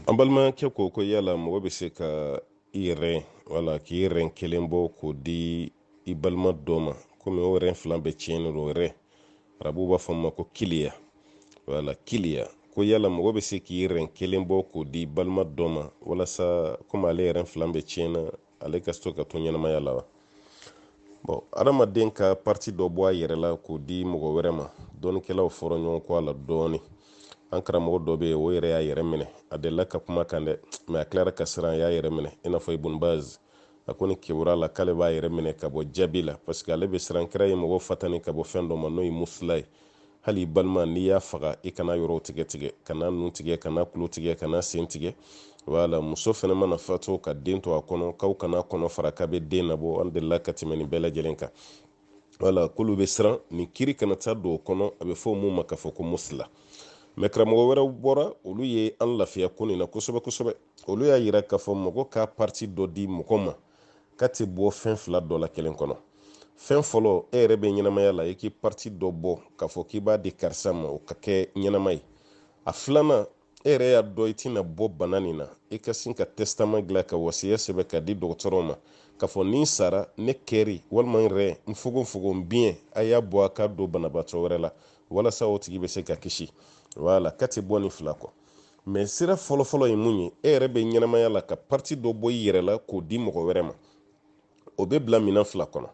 An balimakɛ ko yala mɔgɔ bɛ se ka i yɛrɛ wala k'i yɛrɛ kelen bɔ k'o di i balima dɔ ma komi o yɛrɛ fila bɛ tiɲɛni don yɛrɛ arabuw b'a fɔ ma ko kiliya wala kiliya ko yala mɔgɔ bɛ se k'i yɛrɛ kelen bɔ k'o di balima dɔ ma walasa komi ale yɛrɛ fila bɛ tiɲɛna ale ka to ka to ɲɛnamaya la wa bon adamaden ka parti dɔ bɔ a yɛrɛ la k'o di mɔgɔ wɛrɛ ma dɔɔnikɛlaw fɔra ɲɔgɔn kɔ a la dɔɔni an karamɔgɔ dɔ bɛ yen o yɛrɛ y'a yɛrɛ minɛ a delila ka kuma kan dɛ mɛ a tilara ka siran a y'a yɛrɛ minɛ i n'a fɔ Ibn Baz a ko ni kibaruya la k'ale b'a yɛrɛ minɛ ka bɔ jaabi la parce que ale bɛ siran kira ye mɔgɔ fatani ka bɔ fɛn dɔ ma n'o ye musula ye hali balima n'i y'a faga i kana yɔrɔw tigɛ tigɛ kana nun tigɛ kana tulo tigɛ kana sen tigɛ wala muso fana mana fatu ka den to a kɔnɔ k'aw kana kɔnɔ fara k'a bɛ den labɔ an delila ka tɛmɛ nin bɛɛ lajɛlen kan wala k'olu bɛ siran nin kiri kana taa don o kɔnɔ a bɛ fɔ mun ma k'a fɔ ko musula mɛ karamɔgɔ wɛrɛw bɔra olu ye an lafiya ko nin na kosɛbɛ kosɛbɛ olu y'a yira k'a fɔ mɔgɔ ka parti dɔ di mɔgɔ ma ka tɛ bɔ fɛn fila dɔ la kelen kɔnɔ fɛn fɔlɔ e yɛrɛ bɛ ɲɛnamaya la i k'i parti dɔ bɔ k'a fɔ k'i b'a di karisa ma o ka kɛ ɲɛnama ye a filanan e yɛrɛ y'a dɔn i tɛna bɔ bana nin na i ka sin ka testament dilan ka wasiya sɛbɛn ka di dɔgɔtɔrɔw ma k'a fɔ ni sara ne kɛri walima n yɛrɛ n fogo n biɲɛ a y'a bɔ a ka don banabaatɔ wɛrɛ la walasa o tigi bɛ se ka kisi wala ka tɛ bɔ nin fila kɔ mɛ sira fɔlɔfɔlɔ ye mun ye e yɛrɛ bɛ ɲɛnamaya la ka parti dɔ bɔ i yɛrɛ la k'o di mɔgɔ wɛrɛ ma o bɛ bila minɛn fila kɔnɔ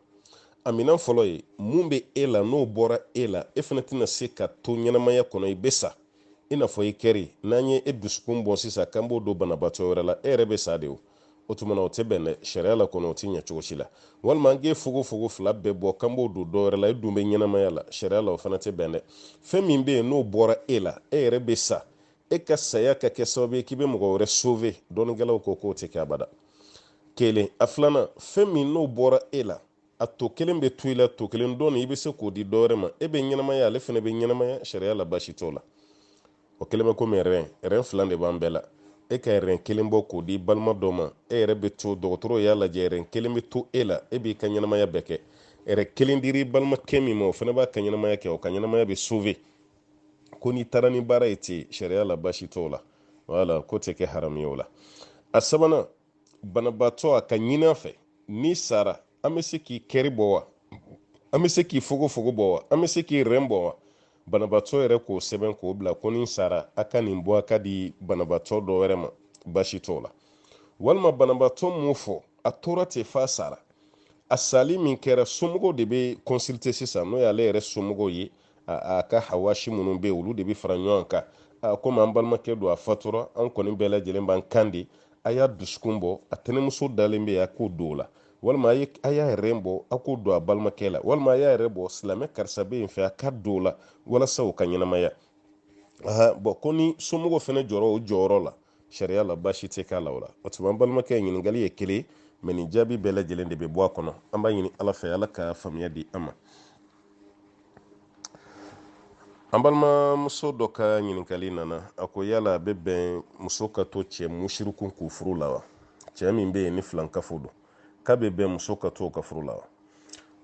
a minɛn fɔlɔ ye mun bɛ e la n'o bɔra e la e fana tɛna se ka to ɲɛnamaya kɔnɔ i bɛ sa i n'a fɔ i kɛri n'an ye e dusukun bɔ sisan k'an b'o don banabaatɔ wɛrɛ la e yɛrɛ bɛ sa de o tuma na o tɛ bɛn dɛ sariya la kɔnɔ o tɛ ɲɛ cogo si la walima an k'e fogo fila bɛɛ bɔ k'an b'o don dɔ wɛrɛ la e dun bɛ ɲɛnamaya la sariya la o fana tɛ bɛn dɛ fɛn min bɛ yen n'o bɔra e la e yɛrɛ bɛ sa e ka saya ka kɛ sababu ye k'i bɛ mɔgɔ wɛrɛ sauver dɔnnikɛlaw ko k'o tɛ kɛ abada kelen a filanan fɛn min n'o bɔra e la a to kelen bɛ to i la to kelen dɔɔni i bɛ se k'o di dɔ wɛrɛ ma e bɛ ɲɛnamaya ale fana bɛ ɲɛnamaya sariya la baasi t'o la o kelen bɛ komi rɛn fila de b'an bɛɛ la e ka rɛn kelen bɔ k'o di balima dɔ ma e yɛrɛ bɛ to dɔgɔtɔrɔw y'a lajɛ rɛn kelen bɛ to e la e b'i ka ɲɛnamaya bɛɛ kɛ rɛn kelen diri balimakɛ min ma o fana b'a ka ɲɛnamaya kɛ o ka ɲɛnamaya bɛ sauver ko n'i taara ni baara ye ten sariya la baasi t'o la wala ko tɛ kɛ haramu ye o la a sabanan banabaatɔ a ka ɲini a fɛ n'i sara an bɛ se k'i kɛri bɔ wa an bɛ se k'i fogo bɔ wa an bɛ se k'i rɛn bɔ wa banabaatɔ yɛrɛ k'o sɛbɛn k'o bila ko ni sara a ka nin bɔ a ka di banabaatɔ dɔ wɛrɛ ma baasi t'o la walima banabaatɔ m'o fɔ a tora ten f'a sara a sali min kɛra somɔgɔw de bɛ consulter sisan n'o y'ale yɛrɛ somɔgɔw ye a ka hawasi minnu bɛ yen olu de bɛ fara ɲɔgɔn kan komi an balimakɛ don a fatura an kɔni bɛɛ lajɛlen b'an kan de a y'a dusukun bɔ a tɛnɛmuso dalen bɛ yen a k'o don o la walima a y'a yɛrɛ bɔ a k'o don a balimakɛ la walima a y'a yɛrɛ bɔ silamɛ karisa bɛ yen fɛ a ka don o la walasa o ka ɲɛnamaya bɔn ko ni somɔgɔw fana jɔra o jɔyɔrɔ la sariya la baasi tɛ k'a la o la o tuma an balimakɛ ɲininkali ye kelen mɛ nin jaabi bɛɛ lajɛlen de bɛ bɔ a kɔnɔ an b'a ɲini ala fɛ ala ka faamuya di an ma an balimamuso dɔ ka ɲininkali nana a ko yala a bɛ bɛn muso ka to cɛ musirikun k'u furu la wa cɛ min bɛ yen ni filankafo don k'a bɛ bɛn muso ka to ka furu la wa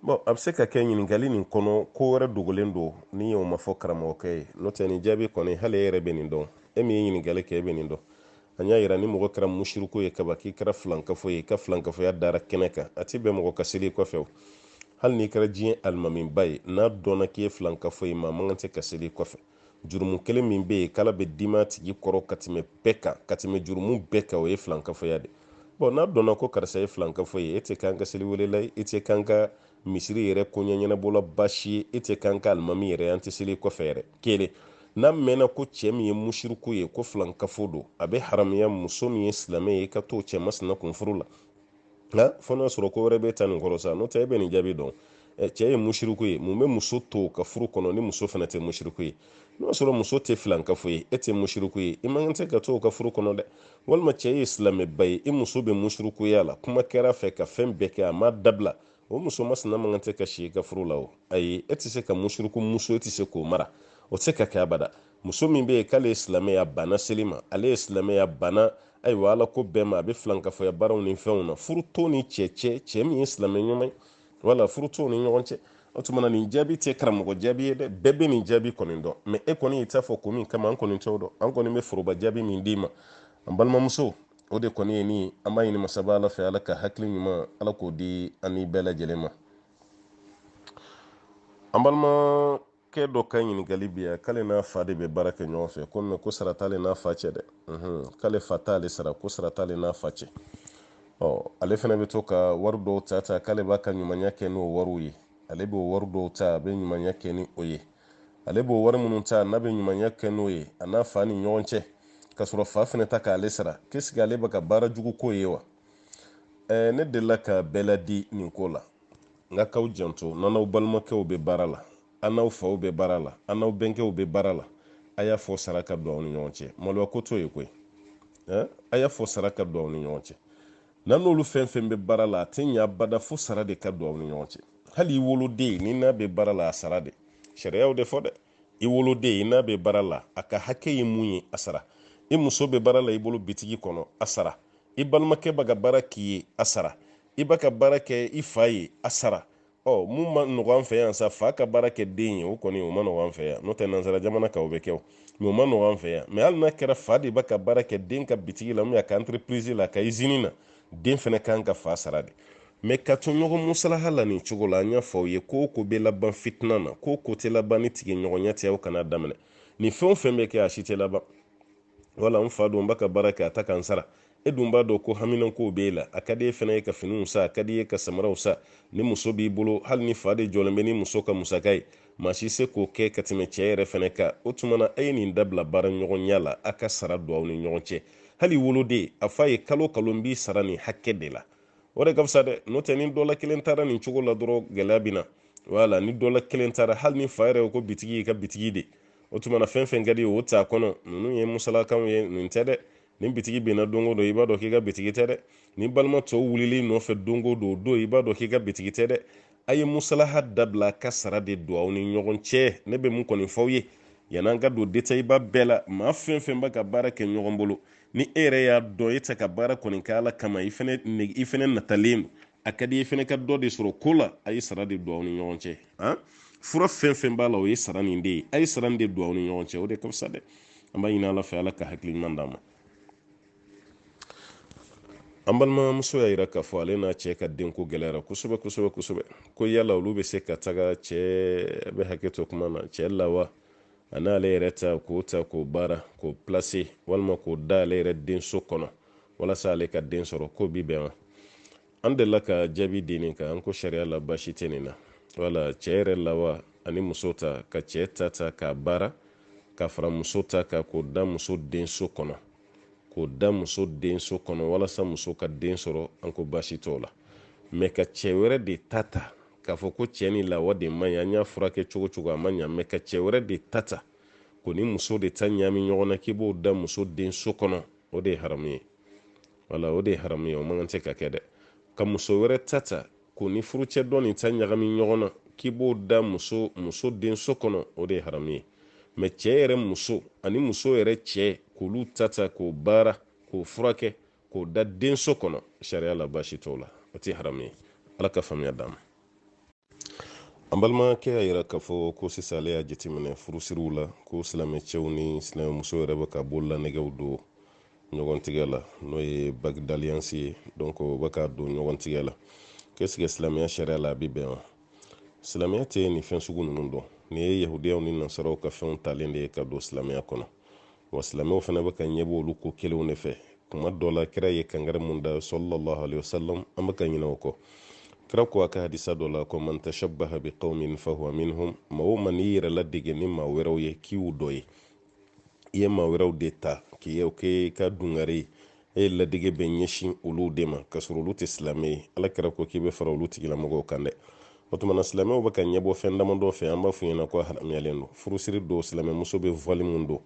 bon a bɛ se ka kɛ ɲininkali nin kɔnɔ ko wɛrɛ dogolen don ni y'o ma fɔ karamɔgɔkɛ ye n'o tɛ nin jaabi kɔni hali e yɛrɛ bɛ nin dɔn e min ye ɲininkali kɛ e bɛ nin dɔn an y'a yira ni mɔgɔ kɛra musiriku ye kaban k'i kɛra filankafo ye i ka filankafoya dara kɛnɛ kan a tɛ bɛn mɔgɔ ka seli kɔfɛ o hali n'i kɛra diɲɛ alimamiba ye n'a dɔnna k'i ye filankafo ye maa man kan tɛ ka seli kɔfɛ jurumu kelen min bɛ yen k'ala bɛ dima tigi kɔrɔ ka tɛmɛ bɛɛ kan ka tɛmɛ jurumu bɛɛ kan o ye filankafoya de bon n'a dɔnna ko karisa ye filankafo ye e tɛ kan ka seli welela ye e tɛ kan ka misiri yɛrɛ koɲɛ ɲɛnabɔla baasi ye e tɛ kan ka alimami yɛrɛ an tɛ seli kɔfɛ yɛrɛ kelen n'a mɛnna ko cɛ min ye musiriku ye ko filankafo don a bɛ haramuya muso min ye silamɛ ye i ka to cɛ masina kun furu la nka fɔ n'a sɔrɔ ko wɛrɛ bɛ ta nin kɔrɔ sa n'o tɛ e bɛ nin jaabi dɔn cɛ ye musiriku ye mun bɛ muso to ka furu kɔnɔ ni muso fana tɛ musiriku ye n'o sɔrɔ muso tɛ filankafo ye e tɛ musiriku ye i man kan tɛ ka to ka furu kɔnɔ dɛ walima cɛ ye silamɛba ye i muso bɛ musirikuya la kuma kɛra fɛ ka fɛn bɛɛ kɛ a ma dabila o muso masina man kan tɛ ka si i ka furu la o ayi e tɛ se ka musiriku muso e tɛ se k'o mara o tɛ se ka kɛ abada muso min bɛ yen k'ale ye silamɛya banna seli ma ale ye silamɛya banna ayiwa ala ko bɛɛ ma a bɛ filankafoya baaraw ni fɛnw na furu to ni cɛ min ye silamɛ ɲuman ye wala furu to ni ɲɔgɔn cɛ o tuma na nin jaabi tɛ karamɔgɔ jaabi ye dɛ bɛɛ bɛ nin jaabi kɔni dɔn mɛ e kɔni y'i ta fɔ ko min kama an kɔni t'o dɔn an kɔni bɛ foroba jaabi min d'i ma an balimamuso o de kɔni ye ni an b'a ɲini masaba ala fɛ ala ka hakili ɲuman ala k'o di an ni bɛɛ lajɛlen ma. an balimakɛ dɔ ka ɲininkali bi yan k'ale n'a fa de bɛ baara kɛ ɲɔgɔn fɛ ko sara t'ale n'a fa cɛ dɛ k'ale fa t'ale sara ko sara t'ale n'a fa cɛ. ale fana bɛ to ka wari dɔw ta k'ale b'a ka ɲumanya kɛ n'o wariw ye. ale b'o wari dɔw ta a bɛ ɲumanya kɛ ni o ye. ale b'o wari minnu ta n'a bɛ ɲumanya kɛ n'o ye a n'a fa ni ɲɔgɔn cɛ ka sɔrɔ fa fana ta k'ale sara qu'est-ce que ale bɛ ka baara jugu ko ye wa. ne delila ka bɛɛ ladi nin ko la n ka k'aw janto n'aw balimakɛw bɛ baara la an n'aw faw bɛ baara la an n'aw bɛnkɛw bɛ baara la a y'a fɔ sara ka don aw ni ɲɔgɔn cɛ maloya ko t'o ye koyi. a y'a fɔ sara ka don aw ni ɲɔgɔn cɛ n'an n'olu fɛn fɛn bɛ baara la a tɛ ɲa bada fo sara de ka don aw ni ɲɔgɔn cɛ. hali i woloden ni n'a bɛ baara la a sara de sariyaw de fɔ dɛ. i woloden n'a bɛ baara la a ka hakɛ ye mun ye a sara. i muso bɛ baara la i bolo bitigi kɔnɔ a sara. i balimakɛ bɛ ka baara k'i ye a sara. i bɛ ka baara kɛ i fa ye a sara. mun ma nɔgɔ an fɛ yan sa fa ka baara kɛ den ye o kɔni o ma nɔgɔ an fɛ yan n'o tɛ nansara jamana kan o bɛ kɛ o mɛ o ma nɔgɔ an fɛ yan. mɛ hali n'a kɛra fa de bɛ ka baara kɛ den ka bitigi la a ka entreprise la a ka usine na den fana kan ka fa sara de. mɛ ka to ɲɔgɔn musalaha la nin cogo la an y'a fɔ aw ye ko bɛ laban fitina na ko tɛ laban ni tigɛ ɲɔgɔnya tɛ aw kana daminɛ nin fɛn o fɛn bɛ kɛ a si tɛ laban. wala n fa don n bɛ ka baara kɛ a ta kan sara e dun b'a dɔn ko haminankow b'e la a ka di e fana ye ka finiw sa a ka di e ka samaraw sa ni muso b'i bolo hali ni fa de jɔlen bɛ ni muso ka musaka ye maa si se k'o kɛ ka tɛmɛ cɛ yɛrɛ fana kan o tuma na a ye nin dabila baara ɲɔgɔnya la a ka sara don aw ni ɲɔgɔn cɛ. hali woloden a fa ye kalo kalo n b'i sara nin hakɛ de la o de ka fisa dɛ n'o tɛ ni dɔla kelen taara nin cogo la dɔrɔn gɛlɛya bɛ na. wala ni dɔla kelen taara hali ni fa yɛrɛ ko bitigi ye ka bitigi de o tuma na fɛn fɛn ka di o t'a kɔnɔ ninnu ye musalakanw ye nin tɛ dɛ. ni bitigi bɛnna don o don i b'a dɔn k'i ka bitigi tɛ dɛ. ni balima tɔw wulili nɔfɛ don o don i b'a dɔn k'i ka bitigi tɛ dɛ. a ye musalaha dabila ka sara de don aw ni ɲɔgɔn cɛ ne bɛ mun kɔni f'aw ye yan'an ka don détail-ba bɛɛ la maa fɛn fɛn bɛ ka baara kɛ ɲɔgɔn bolo ni e yɛrɛ y'a dɔn e tɛ ka baara kɔni kɛ ala kama i fɛnɛ natalen a ka di i fɛnɛ ka dɔ de sɔrɔ ko la a ye sara de don aw ni ɲɔgɔn cɛ. fura fɛn fɛn b'a la o ye sara nin de ye a ye sara nin de don aw ni ɲɔgɔn cɛ o de ka fisa dɛ. an b'a ɲini ala fɛ ala ka hakili ɲuman d'an ma. an balimamuso y'a yira k'a fɔ ale n'a cɛ ka denko gɛlɛyara kosɛbɛ ko yala olu bɛ se ka taga cɛ bɛ hakɛ to kuma na cɛ lawa a n'ale yɛrɛ ta k'o baara k'o place walima k'o da ale yɛrɛ denso kɔnɔ walasa ale ka den sɔrɔ ko bi bɛn wa. an delila ka jaabi di nin kan an ko sariya la baasi tɛ nin na wala cɛ yɛrɛ lawa ani muso ta ka cɛ ta k'a baara ka fara muso ta kan k'o da muso denso kɔnɔ walasa muso ka den sɔrɔ an ko baasi t'o la. mɛ ka cɛ wɛrɛ de ta k'a fɔ ko cɛ ni lawa de man ɲi an y'a furakɛ cogo a man ɲa mɛ ka cɛ wɛrɛ de ta ko ni muso de ta ɲami ɲɔgɔn na k'i b'o da muso denso kɔnɔ o de ye haramu ye wala o de ye haramu ye o man kan tɛ ka kɛ dɛ. ka muso wɛrɛ ta ko ni furucɛ dɔ nin ta ɲagami ɲɔgɔn na k'i b'o da muso denso kɔnɔ o de ye haramu ye. mɛ cɛ yɛrɛ muso ani muso yɛrɛ cɛ k'olu ta k'o baara k'o furakɛ k'o da denso kɔnɔ sariya la baasi t'o la o tɛ haramu ye ala ka faamuya d'an ma. an balimakɛ y'a yira k'a fɔ ko sisan ale y'a jateminɛ furusiriw la ko silamɛcɛw ni silamɛmuso yɛrɛ bɛ ka bolola nɛgɛw don ɲɔgɔn tigɛ la n'o ye bague d'alliance ye donc o bɛ ka don ɲɔgɔn tigɛ la qu'est-ce que silamɛya sariya la a bɛ bɛn wa. silamɛya tɛ nin fɛn sugu ninnu dɔn nin ye yahudiyaw ni nasaraw ka fɛnw talen de ye ka don silamɛya kɔnɔ wa silamɛw fana bɛ ka ɲɛbɔ olu ko kelenw de fɛ. kuma dɔ la kira ye kangari mun da sallallahu alaihi wasallam an bɛ ka ɲinɛ o kɔ. kira ko a ka hadisa dɔ la ko man tashabbaha bi qawmin fahuwa minhum maa o maa n'i yɛrɛ ladege ni maa wɛrɛw ye k'i y'u dɔ ye i ye maa wɛrɛw de ta k'i kɛ ka dungare ye e ye ladege bɛ ɲɛsin olu de ma k'a sɔrɔ olu tɛ silamɛ ye ala kira ko k'i bɛ fara olu tigilamɔgɔw kan dɛ. o tuma na silamɛw bɛ ka ɲɛbɔ fɛn damadɔ fɛ an b'a f'u ɲɛna ko haramuyalen don. furusiri don silamɛmuso bɛ voile mun don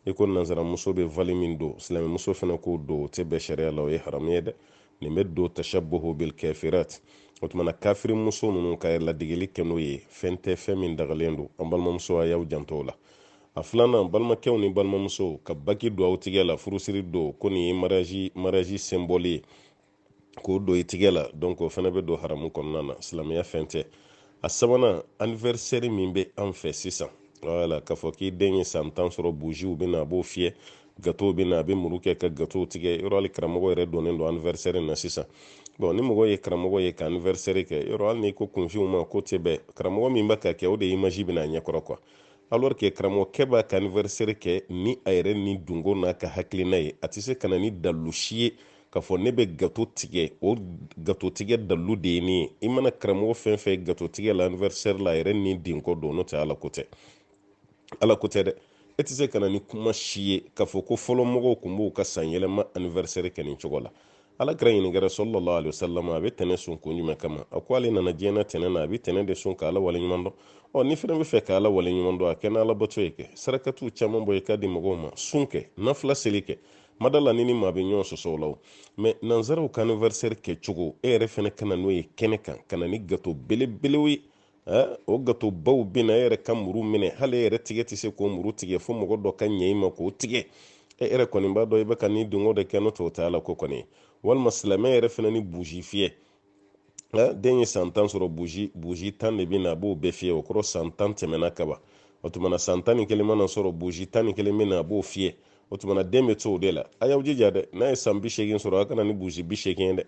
i ko nansaramuso bɛ voile min don silamɛmuso fana k'o don o tɛ bɛn sariya la o ye haramu ye dɛ. nin bɛ don tashabbuhu bil kafirat o tuma na kafiri muso ninnu ka ladegeli kɛ n'o ye fɛn tɛ fɛn min dagalen don an balimamuso a y'aw janto o la. a filanan balimakɛw ni balimamuso ka baki don aw tigɛ la furusiri don ko nin ye mariage symbole ye k'o don i tigɛ la donc o fana bɛ don haramu kɔnɔna na silamɛya fɛn tɛ. a sabanan anniversaire min bɛ an fɛ sisan wala k'a fɔ k'i den ye san 10 sɔrɔ bougies bɛ na a b'o fiyɛ gato bɛ na a bɛ muru kɛ ka gato tigɛ yɔrɔ hali karamɔgɔ yɛrɛ donnen don anniversaire na sisan bon ni mɔgɔ ye karamɔgɔ ye ka anniversaire kɛ yɔrɔ hali ni ko kunfiw ma ko tɛ bɛn karamɔgɔ min bɛ ka kɛ o de image bɛna ɲɛkɔrɔ quoi alors que karamɔgɔkɛ b'a ka anniversaire kɛ ni a yɛrɛ ni dungo n'a ka hakilina ye a tɛ se ka na ni dalu si ye k'a fɔ ne bɛ gato tigɛ o gato tigɛ dalu de ye nin ye i mana karamɔgɔ fɛn fɛn gato tigɛ la anniversaire la a yɛrɛ ni denko don n'o tɛ ala ko tɛ ala ko tɛ dɛ e tɛ se ka na ni kuma si ye k'a fɔ ko fɔlɔ mɔgɔw tun b'u ka san yɛlɛma anniversaire kɛ nin cogo la ala kɛra ɲininkɛra sallallahu alaihi wasallam a bɛ tɛnɛ sun kun jumɛn kama a ko ale nana diɲɛ na tɛnɛ na a bɛ tɛnɛ de sun ka ala wale ɲuman dɔn ni fɛnɛ bɛ fɛ ka ala wale ɲuman dɔn a kɛ n'ala bato ye kɛ sarakatiw caman bɔ i ka di mɔgɔw ma sun kɛ nafila seli kɛ madala ni maa bɛ ɲɔgɔn sɔsɔ o la mɛ nanzaraw ka anniversaire kɛ cogo e yɛrɛ fɛnɛ kana n'o ye kɛnɛ kan ka na ni gato belebelew ye o gato baw bɛ na e yɛrɛ ka muru minɛ hali e yɛrɛ tigɛ tɛ se k'o muru tigɛ fo mɔgɔ dɔ ka ɲɛ i ma k'o tigɛ e yɛrɛ kɔni b'a dɔn i bɛ ka ni dungo de kɛ n'o tɛ o tɛ ala ko kɔni walima silamɛ yɛrɛ fɛnɛ ni buji fiyɛ den ye san 10 sɔrɔ buji 10 de bɛ na a b'o bɛɛ fiyɛ o kɔrɔ san 10 tɛmɛna ka ban o tuma na san 11 mana sɔrɔ buji 11 bɛ na a b'o fiyɛ o tuma na den bɛ to o de la a y'aw jija dɛ n'a ye san 80 sɔrɔ a kana ni buji 80 ye dɛ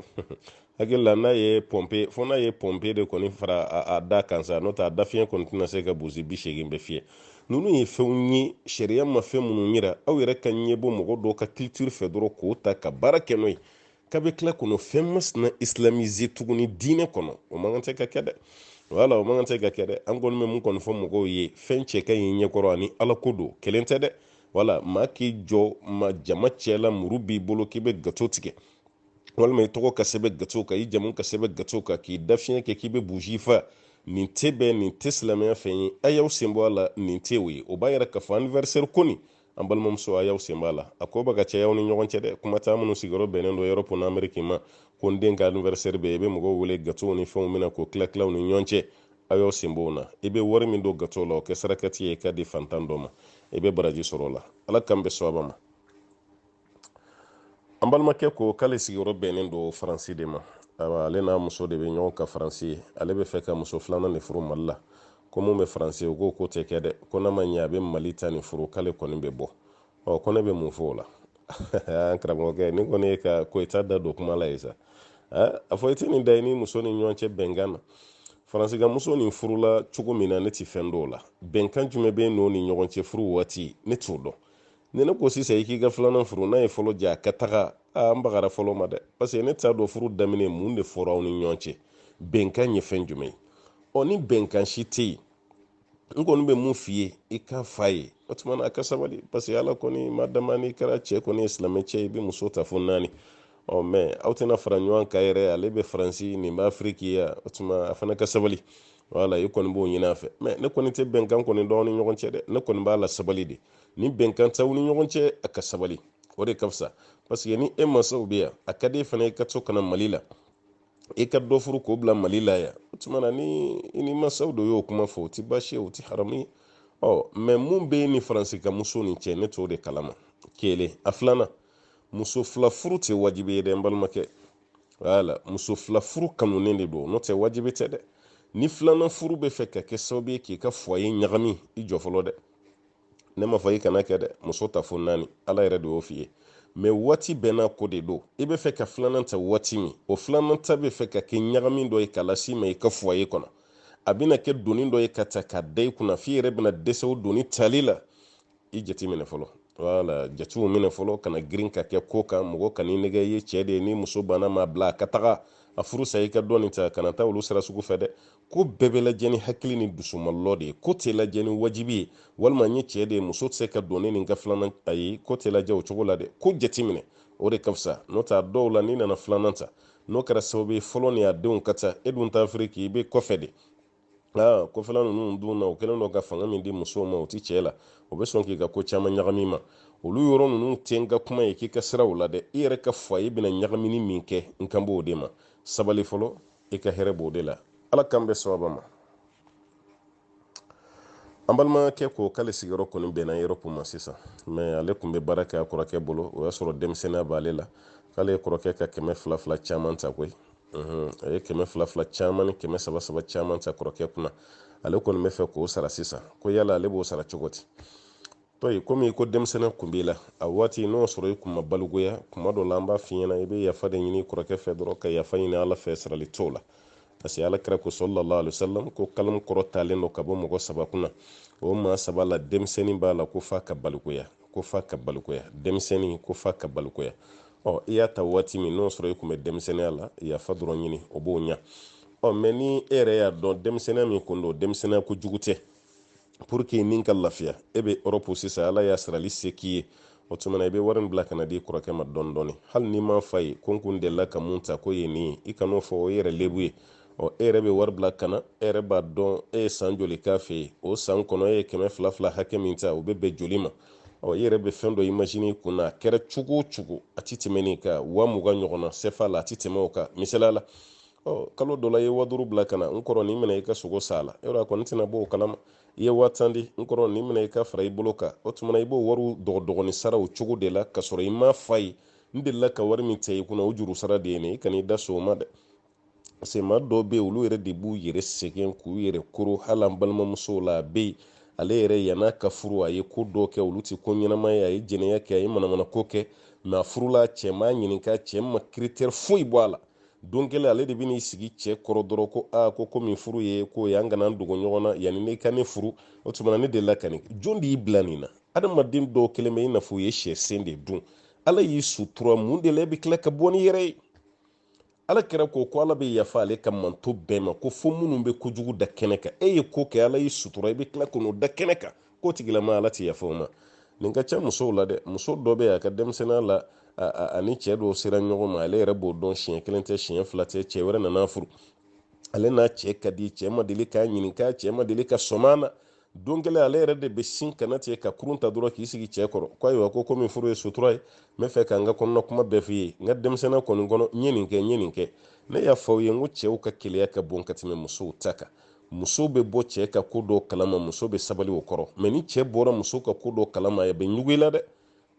hakili la n'a ye pompe fo n'a ye pompe de kɔni fara a da kan sa n'o tɛ a da fiɲɛ kɔni tɛna se ka buji 80 bɛɛ fiyɛ ninnu ye fɛnw ye sariya ma fɛn minnu yira aw yɛrɛ ka ɲɛbɔ mɔgɔ dɔw ka culture fɛ dɔrɔn k'o ta ka baara kɛ n'o ye k'a bɛ tila kɔnɔ fɛn masina islamiser tuguni diinɛ kɔnɔ o man kan tɛ ka kɛ dɛ wala o man kan tɛ ka kɛ dɛ an kɔni bɛ mun kɔni fɔ mɔgɔw ye fɛn cɛ ka ɲi ɲɛkɔrɔ ani ala ko don kelen tɛ dɛ wala maa k'i jɔ ma jama cɛla muru b'i bolo k'i bɛ gato tigɛ walima i tɔgɔ ka sɛbɛn gato kan i jamu ka sɛbɛn gato kan k'i da fiɲɛ kɛ k'i bɛ buji fa nin tɛ bɛn nin tɛ silamɛya fɛn ye a y'aw sen bɔ a la nin tɛ o ye o b'a yɛrɛ k'a fɔ anniversaire ko nin an balimamuso a y'aw sen b'a la a ko bɛ ka caya aw ni ɲɔgɔn cɛ dɛ kuma taa minnu sigiyɔrɔ bɛnnen don Europe ni Amérique ma ko n den ka anniversaire bɛ i bɛ mɔgɔw wele gato ni fɛnw mina k'o tila tila u ni ɲɔgɔn cɛ a y'aw sen bɔ o la i bɛ wari min don gato la o kɛ sarakati ye k'a di fantan dɔ ma i bɛ baraji sɔrɔ o la ala k'an bɛ sɔn ma an balimakɛ ko k'ale sigiyɔrɔ bɛnnen don faransi de ma ale n'a muso de bɛ ɲɔgɔn ka faransi ye ale bɛ fɛ ka muso filanan de furu mali la ko mun bɛ faransi o ko tɛ kɛ dɛ ko n'a ma ɲɛ a bɛ mali ta nin furu k'ale kɔni bɛ bɔ ko ne bɛ mun fɔ o la an karamɔgɔkɛ ni kɔni ye ka ko i t'a da don kuma la ye sa a fɔ i tɛ nin da i ni muso ni ɲɔgɔn cɛ bɛnkan na faransikan muso nin furula cogo min na ne tɛ fɛn dɔw la bɛnkan jumɛn bɛ n'o ni ɲɔgɔn cɛ furu waati ne t'o dɔn ni ne ko sisan i k'i ka filanan furu n'a ye fɔlɔ ja ka taga an bagara fɔlɔ ma dɛ parce que ne t'a dɔn furu daminɛ mun de fɔra aw ni ɲɔgɔn cɛ bɛnkan ye fɛn jumɛn ye ni bɛnkan si tɛ yen n kɔni bɛ mun f'i ye i ka fa ye o tuma na a ka sabali parce que ala kɔni ma dama n'i kɛra cɛ kɔni ye silamɛ cɛ i bɛ muso ta fo 4 mɛ aw tɛna fara ɲɔgɔn kan yɛrɛ ale bɛ faransi nin bɛ afiriki ya o tuma a fana ka sabali wala i kɔni b'o ɲini a fɛ mɛ ne kɔni tɛ bɛnkan kɔni dɔn ni ɲɔgɔn cɛ dɛ ne kɔni b'a la sabali de ni bɛnkan t'aw ni ɲɔgɔn cɛ a ka sabali o de ka fisa parce que ni e mansaw bɛ yan a ka di e fana i ka to kana mali la i ka dɔ furu k'o bila mali la yan o tuma na ni i ni mansaw dɔ y'o kuma fɔ o tɛ baasi ye o tɛ haramu ye mɛ mun bɛ ni faransi ka muso ni cɛ ne t'o de kalama kelen a filanan muso fila furu tɛ wajibi ye dɛ n balimakɛ wala muso fila furu kanunen de don n'o tɛ wajibi tɛ dɛ ni filanan furu bɛ fɛ ka kɛ sababu ye k'i ka foyer ɲagami i jɔ fɔlɔ dɛ ne ma fɔ i kana kɛ dɛ muso ta fo 4 ala yɛrɛ de y'o f'i ye mɛ waati bɛɛ n'a ko de don i bɛ fɛ ka filanan ta waati min o filanan ta bɛ fɛ ka kɛ ɲagami dɔ ye k'a lasi ma i ka foyer kɔnɔ a bɛna kɛ doni dɔ ye ka ta k'a da i kunna f'i yɛrɛ bɛna dɛsɛ o doni tali la i jate minɛ fɔlɔ wala jatew minɛ fɔlɔ kana girin ka kɛ ko kan mɔgɔ kan'i nɛgɛ i ye cɛ de ye ni muso banna ma bila a ka taga a furu sa i ka dɔɔnin ta kana taa olu sira sugu fɛ dɛ ko bɛɛ bɛ lajɛ ni hakili ni dusumalɔ de ye ko tɛ lajɛ ni wajibi ye walima n ye cɛ de ye muso tɛ se ka don ne nin ka filanan ayi ko tɛ lajɛ o cogo la dɛ ko jate minɛ o de ka fisa n'o tɛ a dɔw la n'i nana filanan ta n'o kɛra sababu ye fɔlɔ ni a denw ka ca e dun t'a firi k'i bɛ kɔfɛ de kɔfɛla ninnu dun na o kɛlen don ka fanga min di musow ma o tɛ cɛ la o bɛ sɔn k'i ka ko caman ɲagami ma olu yɔrɔ ninnu tɛ n ka kuma ye k'i ka sira o la dɛ i yɛrɛ ka foyer bɛna ɲagamini min kɛ n kan b'o de ma sabali fɔlɔ i ka hɛrɛ b'o de la ala k'an bɛ sababa ma an balimakɛ ko k'ale sigiyɔrɔ kɔni bɛnna Europe ma sisan mɛ ale tun bɛ baara kɛ a kɔrɔkɛ bolo o y'a sɔrɔ denmisɛnniya b'ale la k'ale ye kɔrɔkɛ ka 200 caman ta koyi a ye 200 caman ni 300 caman ta kɔrɔkɛ kunna ale kɔni bɛ fɛ k'o sara sisan ko yala ale b'o sara cogo di to komi ko demsena kumbila a wati no soro kuma balgoya kuma do lamba fiyana ibe ya fada yini kurake fe doro ka ya fayini ala fe srali tola asi ala kira ko sallallahu alaihi wasallam ko kalam korotalen no kabo mo sabakuna o ma sabala demseni bala ko fa ka balgoya demseni ko fa ka balgoya o iya ta wati mi no soro kuma demseni ala ya fadro yini o bo nya o meni ere ya don demseni mi kundo demseni ko jugute pour que nin ka lafiya ebe europe sisa ala ya sirali seki o tumana ebe waran bila kana di kurake ma dondoni hal ni ma fay konkun de la ka munta ko ye ni i kano fo o yere lebuye o ere be war bila kana ere ba don san joli ka fe o san kono ye kɛmɛ fila fila hakɛ min ta o be bɛ joli ma o yɛrɛ be fɛn dɔ imagine kunna a kɛra cogo cogo a ti tɛmɛni ka 20 ɲɔgɔnna sefa la a ti tɛmɛ o ka misala la kalo dɔ la i ye waduru bila kana n kɔrɔ ni minɛ i ka sogo sa la yɔrɔ a kɔni tɛna bɔ o kalama i ye watandi n kɔrɔ ni minɛ i ka fara i bolo kan o tumana i b'o wari dɔgɔdɔgɔni sara o cogo de la ka sɔrɔ i ma fa ye n delila ka wari min tɛ i kunna o juru sara de ye nin i kan'i da so o ma dɛ parce que maa dɔw bɛ yen olu yɛrɛ de b'u yɛrɛ sɛgɛn k'u yɛrɛ koro hali an balimamusow la a bɛ yen ale yɛrɛ yan'a ka furu a ye ko dɔ kɛ olu tɛ ko ɲɛnama ye a ye jɛnɛya kɛ a ye manamana ko kɛ mɛ a furula cɛ m'a ɲininka cɛ ma critère foyi bɔ a la don kelen ale de bɛ n'i sigi cɛ kɔrɔ dɔrɔn ko ko komi furu ye ko ye an kana an dogo ɲɔgɔn na yanni ne ka ne furu o tuma ne delila ka nin jɔn de y'i bila nin na adamaden dɔw kelen bɛ i n'a fɔ u ye sɛsen de dun ala y'i sutura mun de la e bɛ tila ka bɔ ni yɛrɛ ye ala kɛra ko ala bɛ yafa ale ka manto bɛɛ ma ko fo minnu bɛ kojugu da kɛnɛ kan e ye ko kɛ ala y'i sutura i bɛ tila k'o da kɛnɛ kan k'o tigilama ala tɛ yafa o ma nin ka ca musow la dɛ muso dɔ bɛ yen a ka denmisɛnninya la ani cɛ dɔw sera ɲɔgɔn ma ale yɛrɛ b'o dɔn siɲɛ kelen tɛ siɲɛ fila tɛ cɛ wɛrɛ nana furu ale n'a cɛ ka di cɛ ma deli k'a ɲininka cɛ ma deli ka sɔm'a na don kelen ale yɛrɛ de bɛ sin kana tigɛ ka kurun ta dɔrɔn k'i sigi cɛ kɔrɔ ko ayiwa ko komi furu ye sutura ye n bɛ fɛ ka n ka kɔnɔna kuma bɛɛ f'i ye n ka denmisɛnninya kɔni kɔnɔ n ye nin kɛ ne y'a fɔ aw ye n ko cɛw ka keleya ka bon ka tɛmɛ musow ta kan muso bɛ bɔ cɛ ka ko dɔw kalama muso bɛ sabali o kɔrɔ mɛ ni cɛ bɔra muso ka ko dɔw kalama a bɛ ɲugu i la dɛ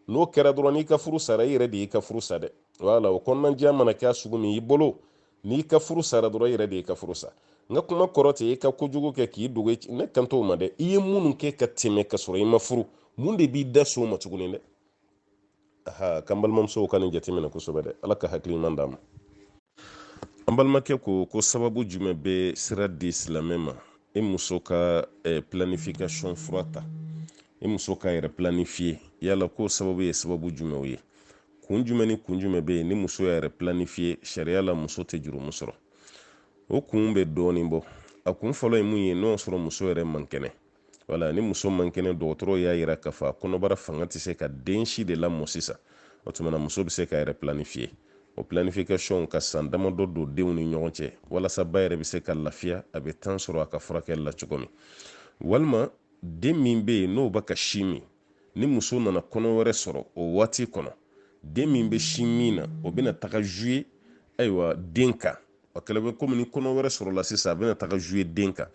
n'o kɛra dɔrɔn n'i ka furu sara i yɛrɛ de y'i ka furu sa dɛ wala o kɔnɔnajɛya mana kɛ sugu min i bolo n'i ka furu sara dɔrɔn i yɛrɛ de y'i ka furu sa n ka kuma kɔrɔ tɛ i ka kojugu kɛ k'i dogo ne kan t'o ma dɛ i ye minnu kɛ ka tɛmɛ ka sɔrɔ i ma furu mun de b'i da so ma tuguni dɛ kan balimamusow ka nin jateminɛ kosɛbɛ dɛ ala ka hakili ɲuman d'a ma an balimakɛ ko sababu jumɛn bɛ sira di silamɛ ma i muso ka planification fura ta i muso ka yɛrɛ planifiye yala ko sababu ye sababu jumɛnw ye kun jumɛn ni kun jumɛn bɛ yen ni muso yɛrɛ planifiye sariya la muso tɛ jurumu sɔrɔ o kun bɛ dɔɔnin bɔ a kun fɔlɔ ye mun ye n'o sɔrɔ muso yɛrɛ man kɛnɛ wala ni muso man kɛnɛ dɔgɔtɔrɔw y'a yira k'a fɔ a kɔnɔbara fanga tɛ se ka den si de lamɔ sisan o tumana muso bɛ se ka yɛrɛ planifiye o planification ka san damadɔ don denw ni ɲɔgɔn cɛ walasa ba yɛrɛ bɛ se ka lafiya a bɛ temps sɔrɔ a ka furakɛli la cogo min walima den min bɛ yen n'o bɛ ka si min ni muso nana kɔnɔ wɛrɛ sɔrɔ o waati kɔnɔ den min bɛ si min na o bɛna taga jouer ayiwa den kan o kɛlen bɛ komi ni kɔnɔ wɛrɛ sɔrɔla sisan a bɛna taga jouer den kan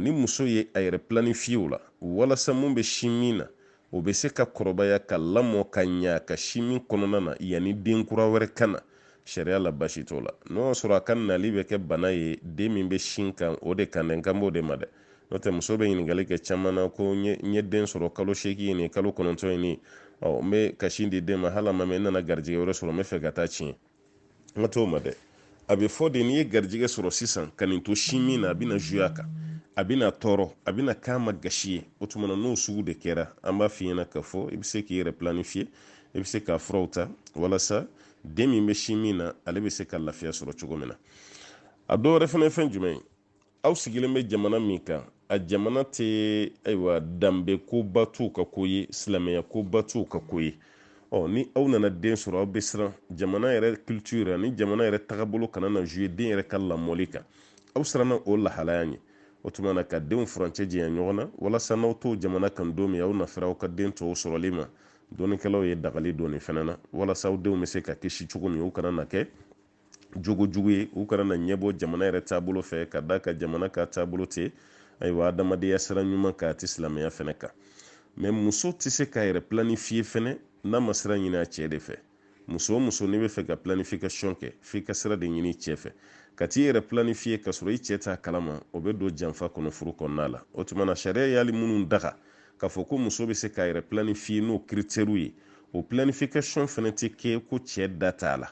ni muso ye a yɛrɛ planifiye o la walasa mun bɛ si min na o bɛ se ka kɔrɔbaya ka lamɔ ka ɲa ka si min kɔnɔna na yanni den kura wɛrɛ ka na sariya la basi t'o la n'o y'a sɔrɔ a ka nali bɛ kɛ bana ye den min bɛ sin kan o de kan dɛ n kan b'o de ma dɛ n'o tɛ muso bɛ ɲininkali kɛ caman na ko n ye den sɔrɔ kalo 8 ye nin kalo 9 ye nin n bɛ ka sin di den ma hali a ma mɛ n nana garijɛgɛ wɛrɛ sɔrɔ n bɛ fɛ ka taa tiɲɛ n ka t'o ma dɛ a bɛ fɔ de n'i ye garijɛgɛ sɔrɔ sisan ka nin to sin min na a bɛna jouer a kan a bɛna tɔɔrɔ a bɛna k'a ma gasi ye o tuma na n'o sugu de kɛra an b'a f'i ɲɛna k'a fɔ i bɛ se k'i yɛrɛ planifiye i bɛ se ka furaw ta walasa den min bɛ sin min na ale bɛ se ka lafiya sɔrɔ cogo min na a dɔw wɛrɛ fana ye fɛn jumɛn ye aw sigilen bɛ jamana min kan a jamana tɛ ayiwa danbe koba t'u ka ko ye silamɛya koba t'u ka ko ye ni aw nana den sɔrɔ aw bɛ siran jamana yɛrɛ culture ani jamana yɛrɛ tagabolo kana na jouer den yɛrɛ ka lamɔli kan aw siranna o lahalaya ɲɛ o tuma na ka denw furancɛ janya ɲɔgɔn na walasa n'aw t'o jamana kan don min aw nafɛra aw ka den tɔw sɔrɔli ma dɔnnikɛlaw ye dagali don nin fana na walasa aw denw bɛ se ka kisi cogo min u kana na kɛ jogojugu ye u kana na ɲɛbɔ jamana yɛrɛ taabolo fɛ ka da ka jamana ka taabolo tɛ ayiwa adamadenya sira ɲuman ka tɛ silamɛya fana kan mɛ muso tɛ se ka yɛrɛ planifiye fana n'a ma sira ɲini a cɛ de fɛ muso o muso n'i bɛ fɛ ka planification kɛ f'i ka sira de ɲini cɛ fɛ ka t'i yɛrɛ planifiye ka sɔrɔ i cɛ t'a kalama o bɛ don janfa kɔnɔ furu kɔnɔna la o tuma na sariya y'ali minnu daga k'a fɔ ko muso bɛ se k'a yɛrɛ planifier n'o critères ye o planification fana tɛ kɛ ko cɛ da t'a la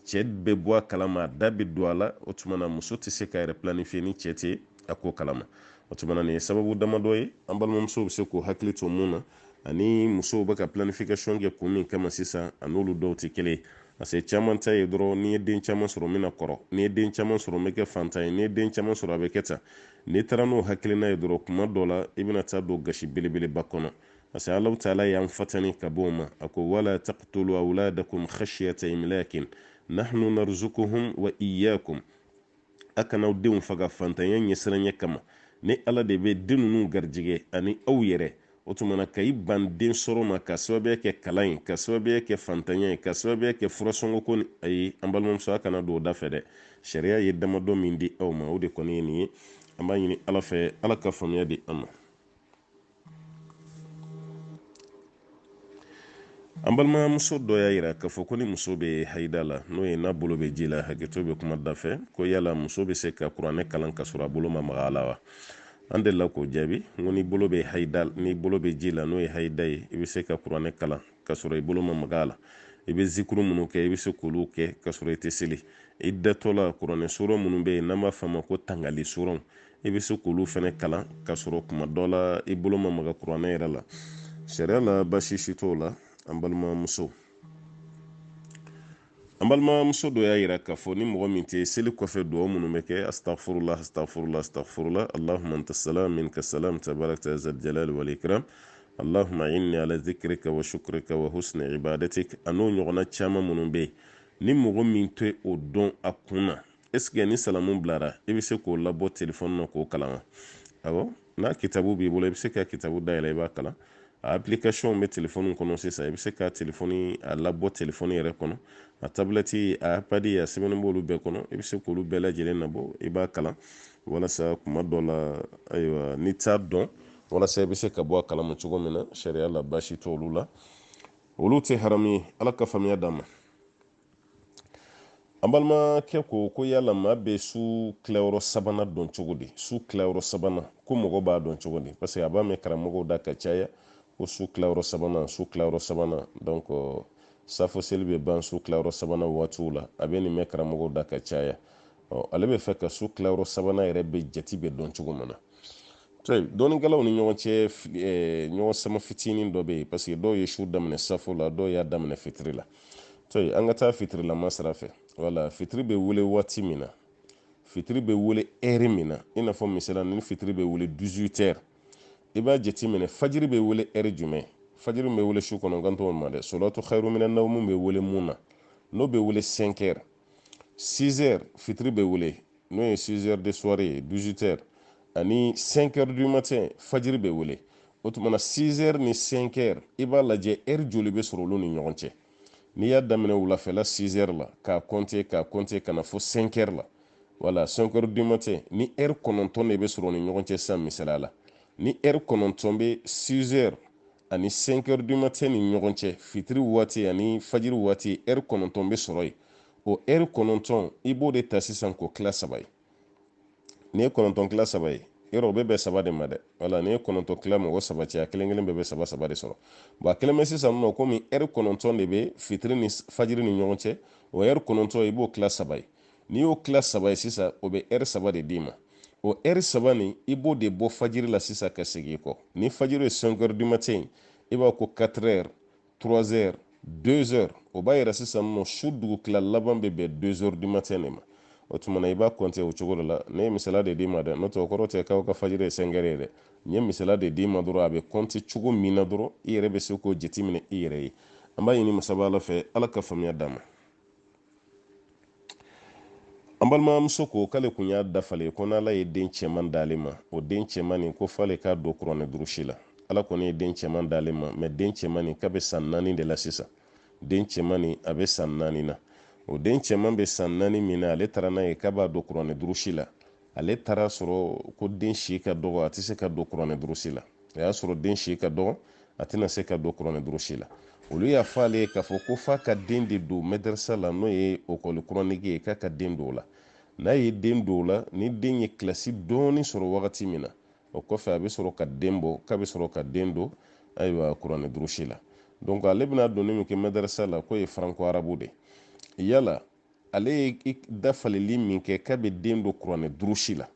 cɛ bɛ bɔ a kalama a da bɛ don a la o tuma na muso tɛ se k'a yɛrɛ planifier ni cɛ tɛ a ko kalama o tuma na nin ye sababu damadɔ ye an balimamuso bɛ se k'o hakili to mun na ani musow bɛ ka planification kɛ kun min kama sisan a n'olu dɔw tɛ kelen ye parce que caman ta ye dɔrɔn n'i ye den caman sɔrɔ min na kɔrɔ n'i ye den caman sɔrɔ n bɛ kɛ fantan ye n'i ye den caman sɔrɔ a bɛ kɛ tan n'i taara n'o hakilina ye dɔrɔn kuma dɔ la i bɛna taa don gasi belebeleba kɔnɔ parce que Alahu taala y'an fatani ka bɔ o ma a ko wala taqtulu awladakum khashyata imlakin nahnu narzuquhum wa iyyakum a kana aw denw faga fantanya ɲɛsiranya kama ni ala de bɛ den ninnu garijɛgɛ ani aw yɛrɛ o tuma na ka i ban den sɔrɔ ma ka sababuya kɛ kalan ye ka sababuya kɛ fantanya ye ka sababuya kɛ furasɔngɔko ni ayi an balimamuso a kana don o da fɛ dɛ sariya ye damadɔ min di aw ma o de kɔni ye nin ye an b'a ɲini ala fɛ ala ka faamuya di an ma an balimamuso dɔ y'a yira k'a fɔ ko ni muso bɛ hayida la n'o ye n'a bolo bɛ ji la hakɛto bɛ kuma da fɛ ko yala muso bɛ se ka kuranɛ kalan ka sɔrɔ a bolo ma maga a la wa an delila k'o jaabi n ko ni bolo bɛ hayida ni bolo bɛ ji la n'o ye hayida ye i bɛ se ka kuranɛ kalan ka sɔrɔ i bolo ma maga a la i bɛ zikuru minnu kɛ i bɛ se k'olu kɛ ka sɔrɔ i tɛ seli i datɔ la kuranɛ sura minnu bɛ yen n'an b'a f'a ma ko tangali suraw i bɛ se k'olu fana kalan ka sɔrɔ kuma dɔ la i bolo ma maga kuranɛ yɛrɛ la sariya la baasi si t'o la an balimamuso dɔ y'a yira k'a fɔ ni mɔgɔ min tɛ seli kɔfɛ dugawu minnu bɛ kɛ astaghfirullah astaghfirullah astaghfirullah allahumma anta salam minka salam tabarakta ya zal jalali wal ikram allahumma inni ala dhikrika wa shukrika wa husni ibadatik a n'o ɲɔgɔnna caman minnu bɛ yen ni mɔgɔ min tɛ o dɔn a kun na est-ce que ni salamu bilara i bɛ se k'o labɔ telefɔni na k'o kalan wa awɔ n'a kitabu b'i bolo i bɛ se ka kitabu dayɛlɛ i b'a kalan a application bɛ telefɔni kɔnɔ sisan i bɛ se ka telefɔni a labɔ telefɔni yɛrɛ kɔnɔ a tableti a ipadi a sɛbɛnni b'olu bɛɛ kɔnɔ i bɛ se k'olu bɛɛ lajɛlen nabɔ i b'a kalan walasa kuma dɔ la ayiwa n'i t'a dɔn walasa i bɛ se ka bɔ a kalama cogo min na sariya la baasi t'olu la olu tɛ haramu ye ala ka faamuya d'an ma an balimakɛ ko yala maa bɛ su tilayɔrɔ sabanan dɔn cogo di su tilayɔrɔ sabanan ko mɔgɔ b'a dɔn cogo di parce que a b'a mɛn karamɔgɔw da ka caya ko su tilayɔrɔ sabanan donc safo seli bɛ ban su tilayɔrɔ sabanan waatiw la a bɛ nin mɛn karamɔgɔw da ka caya ale bɛ fɛ ka su tilayɔrɔ sabanan yɛrɛ bɛ jate bɛ dɔn cogo min na dɔɔninkɛlaw ni ɲɔgɔn cɛ ɲɔgɔn sama fitinin dɔ bɛ yen parce que dɔw ye su daminɛ safo la dɔw y'a daminɛ fitiri la an ka taa fitirilama sira fɛ wala fitiri bɛ wele waati min na fitiri bɛ wele heure min na i n'a fɔ misala ni fitiri bɛ wele 18 heures i b'a jate minɛ fajiri bɛ wele heure jumɛn fajiri bɛ wele su kɔnɔ kan t'o ma dɛ solatu khairu minan nawm bɛ wele mun na n'o bɛ wele 5 heures 6 heures fitiri bɛ wele n'o ye 6 heures de soirée 18 heures ani 5 heures du matin fajiri bɛ wele o tuma na 6 heures ni 5 heures i b'a lajɛ heure joli bɛ sɔrɔ olu ni ɲɔgɔn cɛ n'i y'a daminɛ wulafɛla 6 heures la k'a compter ka na fɔ 5 heures la wala 5 heures du matin ni heure 9 de bɛ sɔrɔ ni ɲɔgɔn cɛ sisan misaliya la ni heure 9 bɛ 6 heures ani 5 heures du matin ni ɲɔgɔn cɛ fitiri waati ani fajiri waati heure 9 bɛ sɔrɔ yen o heure 9 i b'o de ta sisan k'o tila 3 ye ni ye 9 tila 3 ye yɔrɔ o bɛ bɛn 3 de ma dɛ wala ni ye 9 tila mɔgɔ 3 cɛ a kelen kelen bɛɛ bɛ 3 de sɔrɔ bon a kelen bɛ sisan nɔ komi heure 9 de bɛ fitiri ni fajiri ni ɲɔgɔn cɛ o heure 9 i b'o tila 3 ye n'i y'o tila 3 ye sisan o bɛ heure 3 de d'i ma o heure 3 nin i b'o de bɔ fajiri la sisan ka segin i kɔ ni fajiri ye 5 heures du matin i b'a ko 4 heures 3 heures 2 heures o b'a yira sisan nɔ su dugu tila laban bɛ bɛn 2 heures du matin de ma o tuma na i b'a compter o cogo de la ne ye misala de d'i ma dɛ n'o tɛ o kɔrɔ tɛ k'aw ka fajiri ye 5 heures ye dɛ n ye misala de d'i ma dɔrɔn a bɛ compter cogo min na dɔrɔn i yɛrɛ bɛ se k'o jateminɛ i yɛrɛ ye an b'a ɲini masaba ala fɛ ala ka faamuya d'an ma an balimamuso ko k'ale kun y'a dafalen ko n'ala ye den cɛman d'ale ma o den cɛman nin ko f'ale k'a don kuranɛ durusi la ala kɔni ye den cɛman d'ale ma mais den cɛman nin k'a bɛ san 4 de la sisan den cɛman nin a bɛ san 4 na o den cɛman bɛ san 4 min na ale taara n'a ye k'a b'a don kuranɛ durusi la ale taara sɔrɔ ko den si ka dɔgɔ a tɛ se ka don kuranɛ durusi la a y'a sɔrɔ den si ka dɔgɔ a tɛna se ka don kuranɛ durusi la olu y'a fɔ ale ye k'a fɔ ko f'a ka den de don madrasa la n'o ye okɔli kuranɛge ye k'a ka den don o la n'a ye den don o la ni den ye kilasi dɔɔni sɔrɔ wagati min na o kɔfɛ a bɛ sɔrɔ ka den bɔ k'a bɛ sɔrɔ ka den don ayiwa kuranɛ durusi la donc ale bɛna donni min kɛ madarasa la k'o ye franco arabu de yala ale ye dafaleli min kɛ k'a bɛ den don kuranɛ durusi la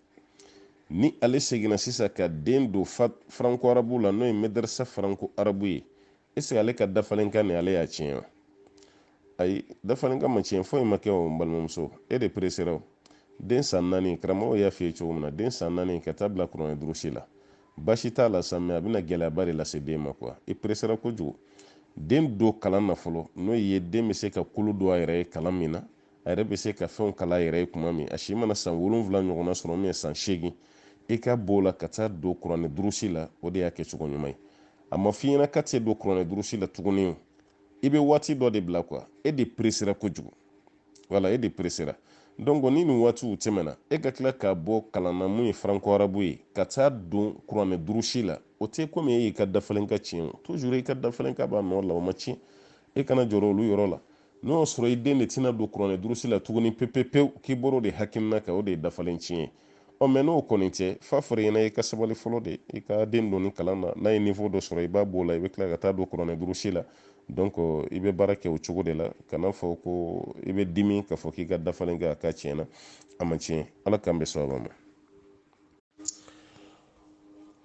ni ale seginna sisan ka den don franco arabu la n'o ye madarasa franco arabu ye est-ce que ale ka dafalenkan ni ale y'a tiɲɛ wa ayi dafalenkan ma tiɲɛ foyi ma kɛ o n balimamuso e de peresera o den san 4 karamɔgɔ y'a f'i ye cogo min na den san 4 ka taa bila kuranɛ durusi la basi t'a la sa mɛ a bɛna gɛlɛyaba de lase den ma quoi i peresera kojugu den don kalan na fɔlɔ n'o ye den bɛ se ka kolo don a yɛrɛ ye kalan min na a yɛrɛ bɛ se ka fɛnw kala a yɛrɛ ye tuma min a si mana san 7 ɲɔgɔnna sɔrɔ min ye san 8 i ka b'o la ka taa don kuranɛ durusi la o de y'a kɛcogo ɲuman ye a ma f'i ɲɛna ka tɛ don kuranɛ durusi la tuguni i bɛ waati dɔ de bila quoi e de peresera kojugu wala e de peresera donc ni nin waatiw tɛmɛna e ka tila k'a bɔ kalan na mun ye franco arabu ye ka taa don kuranɛ durusi la o tɛ komi e y'i ka dafalenka tiɲɛ toujours i ka dafalenka b'a nɔ la o ma tiɲɛ e kana jɔrɔ olu yɔrɔ la n'o y'a sɔrɔ i den de tɛna don kuranɛ durusi la tuguni pewu k'i bɔr'o de hakilina kan o de ye dafalen tiɲɛ ye mɛ n'o kɔni tɛ fa fɔra ɲɛna i ka sabali fɔlɔ de i ka den donni kalan na n'a ye niveau dɔ sɔrɔ i b'a b'o la i bɛ tila ka taa don kuranɛ durusi la donc i bɛ baara kɛ o cogo de la kana fɔ ko i bɛ dimi k'a fɔ k'i ka dafalen kɛ a ka tiɲɛ na a ma tiɲɛ ala k'an bɛ sababa ma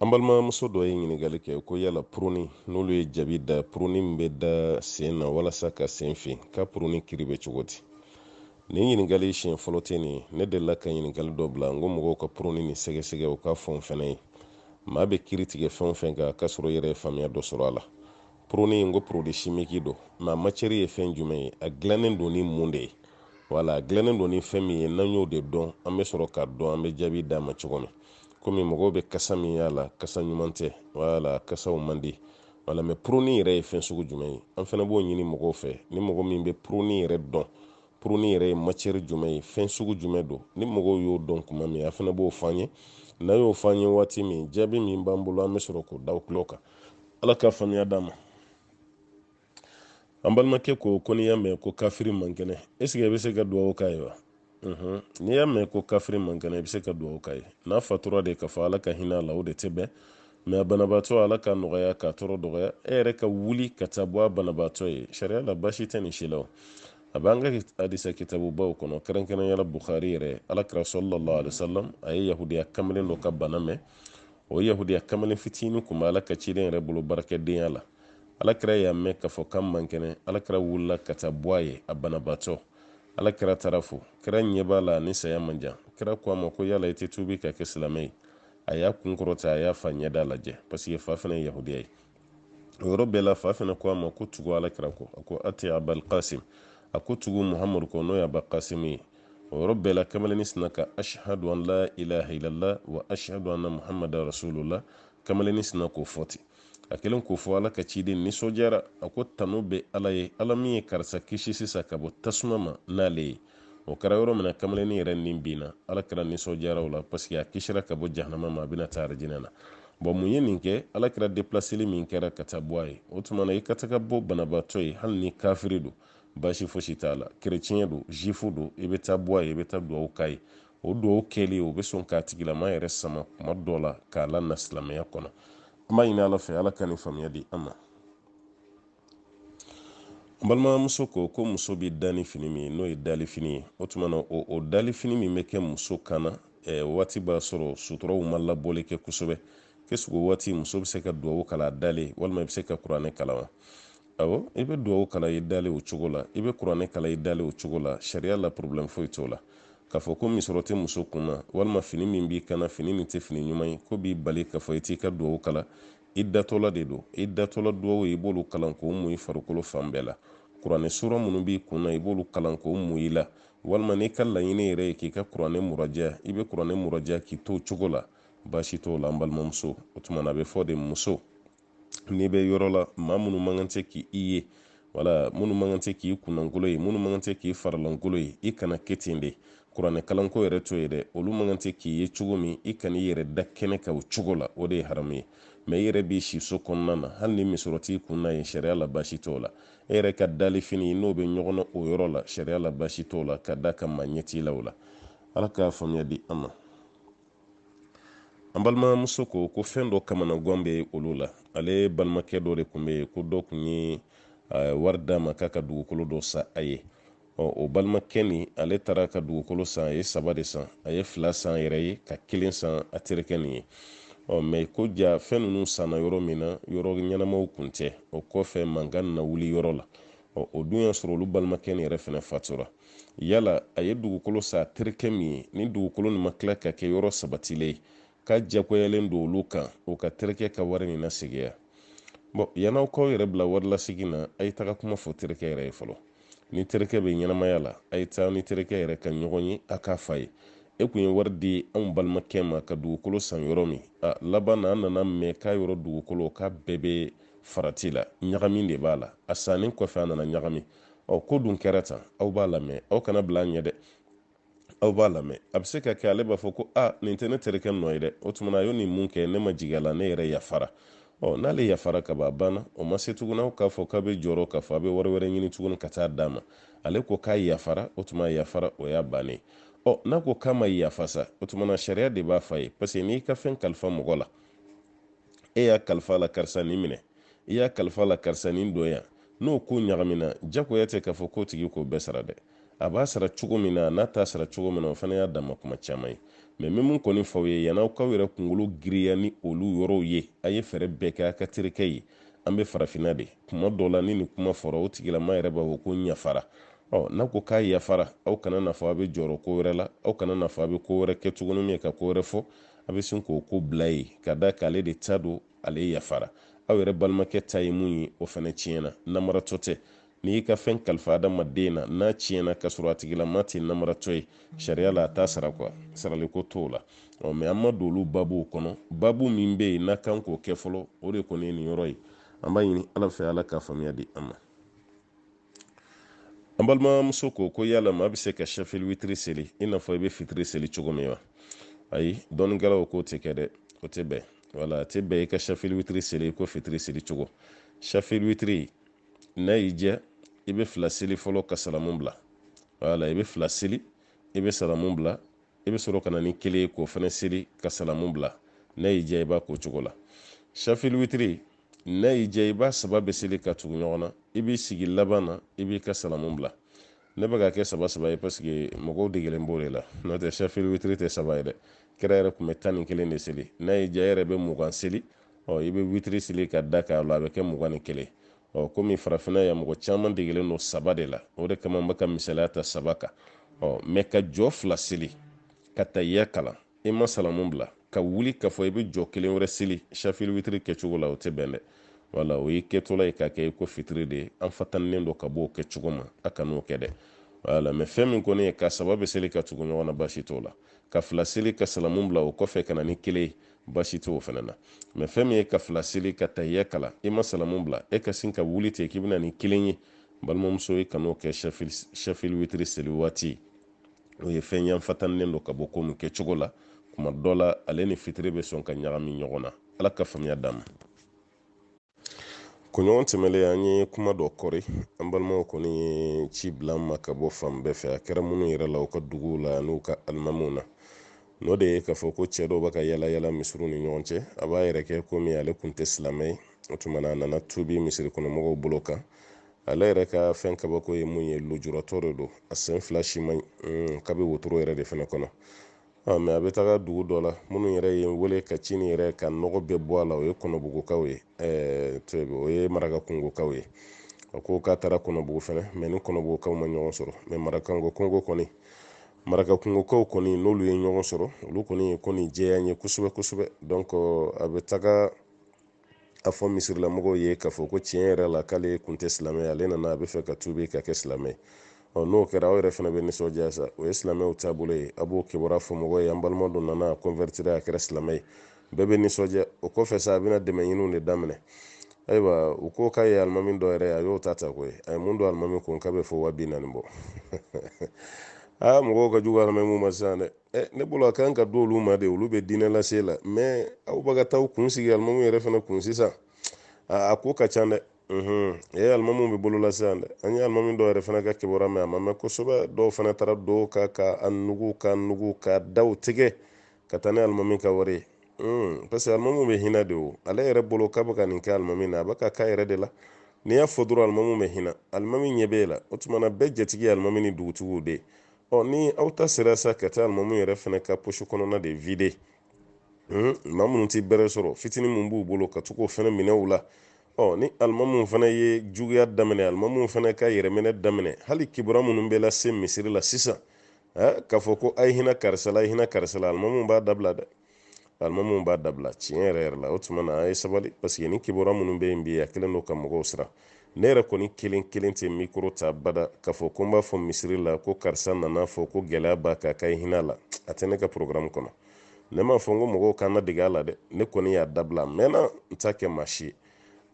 an balimamuso dɔ ye ɲininkali kɛ ko yala puruni n'olu ye jabi da puruni min bɛ da sen na walasa ka sen fin ka puruni kiri bɛ cogo di nin ɲininkali siɲɛ fɔlɔ tɛ nin ne delila ka ɲininkali dɔ bila n ko mɔgɔw ka puruni ni sɛgɛsɛgɛ o ka fɔ n fɛnɛ ye maa bɛ kiri tigɛ fɛn o fɛn kan k'a sɔrɔ i yɛrɛ ye faamuya dɔ sɔrɔ a la puruni n ko produit chimique don mɛ a matière ye fɛn jumɛn ye a dilannen don ni mun de ye wala a dilannen don ni fɛn min ye n'an y'o de dɔn an bɛ sɔrɔ k'a dɔn an bɛ jaabi d'a ma cogo min komi mɔgɔw bɛ kasa min y'a la kasa ɲuman tɛ wala kasaw man di wala mɛ puruni yɛrɛ ye fɛn sugu jumɛn ye an fana b'o ɲini mɔgɔw fɛ ni mɔgɔ min bɛ puruni yɛrɛ dɔn puruni yɛrɛ ye matière jumɛn ye fɛn sugu jumɛn don ni mɔgɔw y'o dɔn tuma min a fana b'o fɔ an ye n'a y'o fɔ an ye waati min jaabi min b'an bolo an bɛ sɔrɔ k'o da o tulo kan ala ka faamuya d'an ma an balimakɛ ko n'i y'a mɛn ko kafiri man kɛnɛ est ce que i bɛ se ka dugawu k'a ye wa n'i y'a mɛn ko kafiri man kɛnɛ i bɛ se ka dugawu k'a ye n'a fatura de k'a fɔ ala ka hinɛ a la o de tɛ bɛn mɛ a banabaatɔ ala ka nɔgɔya k'a tɔɔrɔ dɔgɔya e yɛrɛ ka wuli ka taa bɔ a banabaatɔ ye sariya la basi tɛ nin si la o a b'an ka hadisa kitabubaw kɔnɔ kɛrɛnkɛrɛnyala bukhari yɛrɛ alakira sallallahu alaihi wasallam a ye yahudiya kamalen dɔ ka bana mɛn o yahudiya kamalen fitinin kun bɛ ala ka ciden yɛrɛ bolo barakɛdenya la alakira y'a mɛn k'a fɔ kan man kɛnɛ alakira wulila ka taa bɔ a ye a banabaatɔ alakira taara fo kira ɲɛ b'a la ni saya man jan kira ko a ma ko yala i tɛ tubi ka kɛ silamɛ ye a y'a kun kɔrɔta a y'a fa ɲɛda lajɛ parce que fa fana ye yahudiya ye o yɔrɔ bɛɛ la fa fana ko a ma ko tugu alakira ko a ko ati abal qasim a ko tugu muhamadu ko n'o ye aba qasim ye o yɔrɔ bɛɛ la kamalenni sina ka ashhadu an la ilaha illallah wa ashhadu anna muhammadan rasulullah kamalenni sina k'o fɔ ten a kelen k'o fɔ ala ka ciden nisɔndiyara a ko tanu bɛ ala ye ala min ye karisa kisi sisan ka bɔ tasuma ma n'ale ye o kɛra yɔrɔ min na kamalenni yɛrɛ nin binna ala kɛra nisɔndiyara o la parce que a kisira ka bɔ jahanama ma a bɛna taa arijinɛ na bon mun ye nin kɛ ala kɛra déplaceli min kɛra ka taa bɔ a ye o tuma na i ka taga bɔ banabaatɔ ye hali ni kafiri don basi fosi t'a la kerecɛn don jifu don i bɛ taa bɔ a ye i bɛ taa dugawu k'a ye o dugawu kɛli o bɛ sɔn k'a tigilama yɛrɛ sama kuma dɔ la k'a lana silamɛya kɔnɔ an b'a ɲini ala fɛ ala ka nin faamuya di an ma n balimamuso ko muso bɛ da ni fini min n'o ye dali fini ye o tuma na o dali fini min bɛ kɛ muso kan na waati b'a sɔrɔ suturaw ma labɔli kɛ kosɛbɛ qu'est-ce que waati muso bɛ se ka dugawu kala dalen walima i bɛ se ka kuranɛ kalan wa awɔ i bɛ dugawu kala i dalen o cogo la i bɛ kuranɛ kala i dalen o cogo la sariya la problème foyi t'o la k'a fɔ ko misɔrɔ tɛ muso kun na walima fini min b'i kana fini min tɛ fini ɲuman ye ko b'i bali k'a fɔ i t'i ka dugawu kala i datɔla de don i datɔla dugawu i b'olu kalan k'o mun i farikolo fan bɛɛ la kuranɛ sura minnu b'i kun na i b'olu kalan k'o mun i la walima n'i ka laɲini yɛrɛ ye k'i ka kuranɛ muraja i bɛ kuranɛ muraja k'i to o cogo la baasi t'o la an balimamuso o tuma na a bɛ fɔ de muso n'i bɛ yɔrɔ la maa minnu man kan tɛ k'i ye wala minnu man kan tɛ k'i kunnankolon ye minnu man kan tɛ k'i faralankolon ye i kana kɛ ten de kuranɛ kalanko yɛrɛ to ye dɛ olu man kan tɛ k'i ye cogo min i kana i yɛrɛ da kɛnɛ kan o cogo la o de ye haramu ye mɛ i yɛrɛ b'i si so kɔnɔna na hali ni misɔrɔ t'i kun na ye sariya la baasi t'o la e yɛrɛ ka dali fini n'o bɛ ɲɔgɔn na o yɔrɔ la sariya la baasi t'o la ka da ka maa ɲɛ t'i la o la ala k'a faamuya di an ma an balimamuso ko fɛn dɔ kamana gan bɛ olu la. Ale balimakɛ dɔ de kun bɛ yen ko dɔ kun ye wari d'a ma k'a ka dugukolo dɔ san a ye. O balimakɛ ni ale taara ka dugukolo san, a ye 3 de san, a ye 2 san yɛrɛ ye ka 1 san a terikɛ nin ye. Mais ko ja fɛn ninnu sanna yɔrɔ min na, yɔrɔ ɲɛnamaw kun tɛ. O kɔfɛ mankan na wuli yɔrɔ la. O dun y'a sɔrɔ olu balimakɛ nin yɛrɛ fɛnɛ fatura. Yala a ye dugukolo san a terikɛ min ye, ni dugukolo nin ma tila ka kɛ yɔrɔ sabatilen, ka jagoyalen don olu kan o ka terikɛ ka wari nin lasegiya. Bon yan'aw kaw yɛrɛ bila wari lasegin na, a ye taga kuma fɔ terikɛ yɛrɛ ye fɔlɔ. Ni terikɛ bɛ ɲɛnamaya la, a ye taa ni terikɛ yɛrɛ ka ɲɔgɔn ye, a k'a fa ye. E kun ye wari di anw balimakɛ ma ka dugukolo san yɔrɔ min, laban na an nana mɛn k'a yɔrɔ dugukolo k'a bɛɛ bɛ farati la, ɲagami de b'a la. A sannen kɔfɛ a nana ɲagami. Ko dun kɛra tan, aw b'a lamɛn, aw kana bila an ɲɛ dɛ. Aw b'a lamɛn. A bɛ se ka kɛ ale b'a fɔ ko nin tɛ ne terikɛ nɔ ye dɛ. O tumana a y'o nin mun kɛ ne ma jigin a la, ne yɛrɛ yafara. N'ale yafara ka ban a banna, o ma se tuguni aw k'a fɔ k'a bɛ jɔrɔ k'a fɔ a bɛ wari wɛrɛ ɲini tuguni ka taa d'a ma. Ale ko k'a yafara, o tuma yafara o y'a bannen. N'a ko k'a ma yafa sa, o tumana sariya de b'a f'a ye. Parce que n'i ka fɛn kalifa mɔgɔ la, e y'a kalifa la karisa nin minɛ, i y'a kalifa la karisa nin don yan, n'o ko ɲagamina jagoya tɛ k'a fɔ k'o tigi k'o bɛɛ sara dɛ. A b'a sara cogo min na, n'a t'a sara cogo min na, o fana y'a dama kuma caman ye. Mais min mun kɔni f'aw ye, yan'aw kaw yɛrɛ kunkolo giriya ni olu yɔrɔw ye, a ye fɛɛrɛ bɛɛ kɛ a ka terikɛ ye. An bɛ farafinna de, kuma dɔ la ni nin kuma fɔra, o tigilama yɛrɛ b'a fɔ ko n yafara. N'a ko k'a yafara, aw kana na fɔ a bɛ jɔrɔ ko wɛrɛ la, aw kana na fɔ a bɛ ko wɛrɛ kɛ tuguni min ye ka ko wɛrɛ fɔ, a bɛ sin k'o ko bila ye, ka da k'ale de ta don, ale yafara. Aw yɛrɛ balimakɛ ta ye mun ye, o fana tiɲɛna, namaratɔ tɛ. N'i y'i ka fɛn kalifa adamaden na, n'a tiɲɛna ka sɔrɔ a tigilama tɛ namaratɔ ye, sariya la a t'a sara quoi, saraliko t'o la. Mais an ma don olu babuw kɔnɔ. Babu min bɛ yen n'a kan k'o kɛ fɔlɔ, o de kɔni ye nin yɔrɔ ye. An b'a ɲini ala fɛ, ala k'a faamuya di an ma. An balimamuso ko yala maa bɛ se ka shafil witiri seli i n'a fɔ i bɛ fitiri seli cogo min wa? Ayi, dɔnnikɛlaw k'o tɛ kɛ dɛ, o tɛ bɛn. Wala, a tɛ bɛn i ka shafil witiri seli ko fitiri seli cogo. Shafil witiri n'a y'i diya, i bɛ 2 seli fɔlɔ ka salamu bila. Wala, i bɛ 2 seli, i bɛ salamu bila, i bɛ sɔrɔ ka na ni 1 ye k'o fana seli ka salamu bila. N'a y'i diya i b'a k'o cogo la. Shafil witiri n'a y'i diya i b'a 3 bɛ seli ka tugu ɲɔgɔn na, i b'i sigi laban na, i b'i ka salamu bila. Ne bɛ ka kɛ 3 ye parce que mɔgɔw degelen b'o de la. N'o tɛ shafil witiri tɛ 3 ye dɛ. Kira yɛrɛ kun bɛ 11 de seli. N'a y'i diya i yɛrɛ bɛ 20 seli, i bɛ witiri seli ka da k'a la, a bɛ kɛ 21. Komi farafinna yan mɔgɔ caman degelen don 3 de la. O de kama n bɛ ka misaliya ta 3 kan. Mais ka jɔ 2 seli, ka tahiya kalan, i ma salamu bila, ka wuli k'a fɔ i bɛ jɔ 1 wɛrɛ seli, shafil witiri kɛcogo la o tɛ bɛn dɛ. Wala, o ye kɛtɔla ye k'a kɛ i ko fitiri de ye, an fatanilen don ka bɔ o kɛcogo ma, a kan'o kɛ dɛ. Wala, mais fɛn min kɔni ye ka 3 bɛ seli ka tugu ɲɔgɔn na basi t'o la. Ka 2 seli ka salamu bila o kɔfɛ ka na ni 1 ye, basi t'o fana na. Mais fɛn min ye ka 2 seli ka tahiya kalan, i ma salamu bila, e ka sin ka wuli ten k'i bɛna ni 1 ye, balimamuso i kan'o kɛ shafil witiri seli waati. O ye fɛn yan fatanilen don ka bɔ ko min kɛcogo la. Kuma dɔ la ale ni fitiri bɛ sɔn ka ɲagami ɲɔgɔn na. Ala ka faamuya d'an ma. Kunɲɔgɔn tɛmɛlen an ye kuma dɔ kɔri, an balimaw kɔni ye ci bila an ma ka bɔ fan bɛɛ fɛ, a kɛra minnu yɛrɛ la u ka duguw la n'u ka alimamiw na. N'o de ye k'a fɔ ko cɛ dɔw bɛ ka yala yala misiriw ni ɲɔgɔn cɛ, a b'a yɛrɛ kɛ komi ale kun tɛ silamɛ ye, o tumana a nana tubi misiri kɔnɔmɔgɔw bolo kan. Ale yɛrɛ ka fɛn kabako ye mun ye, lujuratɔ de don, a sen 2 si man ɲi, k'a bɛ wotoro yɛrɛ de fana kɔnɔ. Mais a bɛ taga dugu dɔ la, minnu yɛrɛ ye wele ka cini yɛrɛ ka nɔgɔ bɛɛ bɔ a la, o ye kɔnɔbugukaw ye, o ye maraka kungokaw ye. A ko k'a taara kɔnɔbugu fɛnɛ, mais ni kɔnɔbugukaw ma ɲɔgɔn sɔrɔ. Mais maraka kungokaw kɔni n'olu ye ɲɔgɔn sɔrɔ, olu kɔni ye ko nin jɛya n ye kosɛbɛ kosɛbɛ. Donc a bɛ taga a fɔ misirilamɔgɔw ye k'a fɔ ko tiɲɛ yɛrɛ la k'ale kun tɛ silamɛ ye, ale nana a bɛ fɛ ka tubi ka kɛ silamɛ ye. N'o kɛra aw yɛrɛ fana bɛ nisɔndiya sa, o ye silamɛw taabolo ye, a b'o kibaruya fɔ mɔgɔw ye, an balima dɔ nana a convertir a kɛra silamɛ ye, bɛɛ bɛ nisɔndiya. O kɔfɛ sa a bɛna dɛmɛ ɲiniw de daminɛ. Ayiwa u ko k'a ye alimami dɔ yɛrɛ, a y'o ta koyi, a ye mun don alimami kun k'a bɛ fɔ 40,000 bɔ. Mɔgɔw ka jugu alimamiw ma sisan dɛ. Ne bolo a kan ka don olu ma de, olu bɛ diinɛ lase la, mais aw bɛ ka taa kun sigi alimamiw yɛrɛ fana kun sisan, a ko ka ca dɛ. Alimamiw bɛ bolo la sisan dɛ. An ye alimami dɔw yɛrɛ fana ka kibaruya mɛn, a ma mɛn kosɛbɛ, dɔw fana taara dɔw ka nugu ka daw tigɛ ka taa ni alimami ka wari ye. parce que alimamu bɛ hinɛ de o ale yɛrɛ bolo k'a bɛ ka nin kɛ alimami na a bɛ ka k'a yɛrɛ de la n'i y'a fɔ dɔrɔn alimamu bɛ hinɛ alimami ɲɛ b'e la o tuma na bɛɛ jatigi ye alimami ni dugutigiw de ni aw ta sera sa ka taa alimamu yɛrɛ fana ka posi kɔnɔna de vide maa minnu tɛ bɛrɛ sɔrɔ fitinin min b'u bolo ka to k'o fana minɛ u la ni alimamu fana ye juguya daminɛ alimamu fana ka yɛrɛminɛ daminɛ hali kibara minnu bɛ lase misiri la sisan k'a fɔ ko a ye hinɛ karisa la a ye hinɛ karisa la alimamu b'a dabila dɛ alimamu b'a dabila tiɲɛ yɛrɛ yɛrɛ la o tuma na a ye sabali parce que ni kibara minnu bɛ yen bi a kɛlen don ka mɔgɔw siran ne yɛrɛ kɔni kelen kelen tɛ mikoro ta bada k'a fɔ ko n b'a fɔ misiri la ko karisa nana fɔ ko gɛlɛya b'a kan k'a ye hinɛ la a tɛ ne ka programme kɔnɔ ne m'a fɔ n ko mɔgɔw kana dege a la dɛ ne kɔni y'a dabila a mɛnna n t'a kɛ maa si ye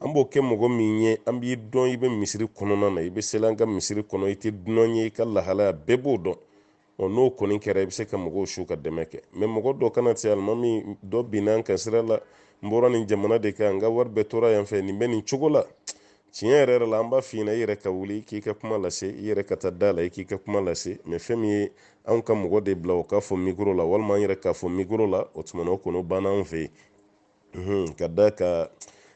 an b'o kɛ mɔgɔ min ye an b'i dɔn i bɛ misiri kɔnɔna na i bɛ seli an ka misiri kɔnɔ i tɛ dunan ye i ka lahalaya bɛɛ b'o dɔn n'o kɔni kɛra i bɛ se ka mɔgɔw su ka dɛmɛ kɛ mɛ mɔgɔ dɔ kana se alimami dɔ binna an kan sira la n bɔra nin jamana de kan n ka wari bɛɛ tora yan fɛ nin bɛ nin cogo la tiɲɛ yɛrɛ yɛrɛ la an b'a f'i ɲɛna i yɛrɛ ka wuli i k'i ka kuma lase i yɛrɛ ka taa da la i k'i ka kuma lase mɛ fɛn min ye anw ka mɔgɔ de bila o k'a fɔ mikoro la walima an yɛrɛ k'a fɔ mikoro la o tuma na o kɔni o banna anw fɛ yen ka da ka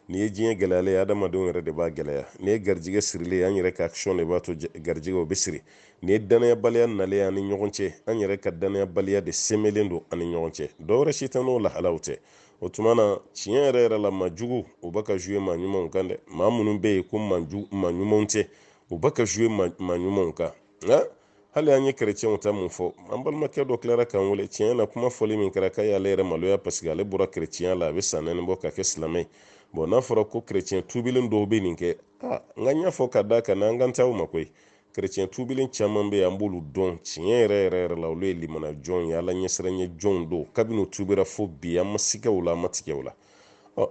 nin ye diɲɛ gɛlɛyalen ye adamadenw yɛrɛ de b'a gɛlɛya nin ye garijɛgɛ sirilen ye an yɛrɛ ka action de b'a to garijɛgɛ o bɛ siri nin ye danayabaliya nalen ye an ni ɲɔgɔn cɛ an yɛrɛ ka danayabaliya de sɛmɛlen don an ni ɲɔgɔn cɛ dɔwɛrɛ si tɛ n'o lahalaw tɛ o tuma na tiɲɛ yɛrɛ yɛrɛ la maa jugu u bɛ ka jouer maa ɲumanw kan dɛ maa minnu bɛ yen ko maa ɲumanw tɛ u bɛ ka jouer maa ɲumanw kan nka hali an ye kerecɛnw ta mun fɔ an balimakɛ dɔ tilara k'an wele tiɲɛ na kuma fɔli min kɛra k'a y'ale yɛrɛ maloya parce que ale bɔra kerecɛnya la a bɛ san 4 bɔ ka kɛ silamɛ ye bon n'a fɔra ko kerecɛn tuubilen dɔw bɛ nin kɛ n ka ɲɛ fɔ ka da kan n'an kan taa o ma koyi kerecɛn tuubilen caman bɛ yen an b'olu dɔn tiɲɛ yɛrɛ yɛrɛ yɛrɛ la olu ye limana jɔn ye ala ɲɛsiranɲɛ jɔnw don kabini u tuubira fo bi an ma sigɛ u la an ma tigɛ u la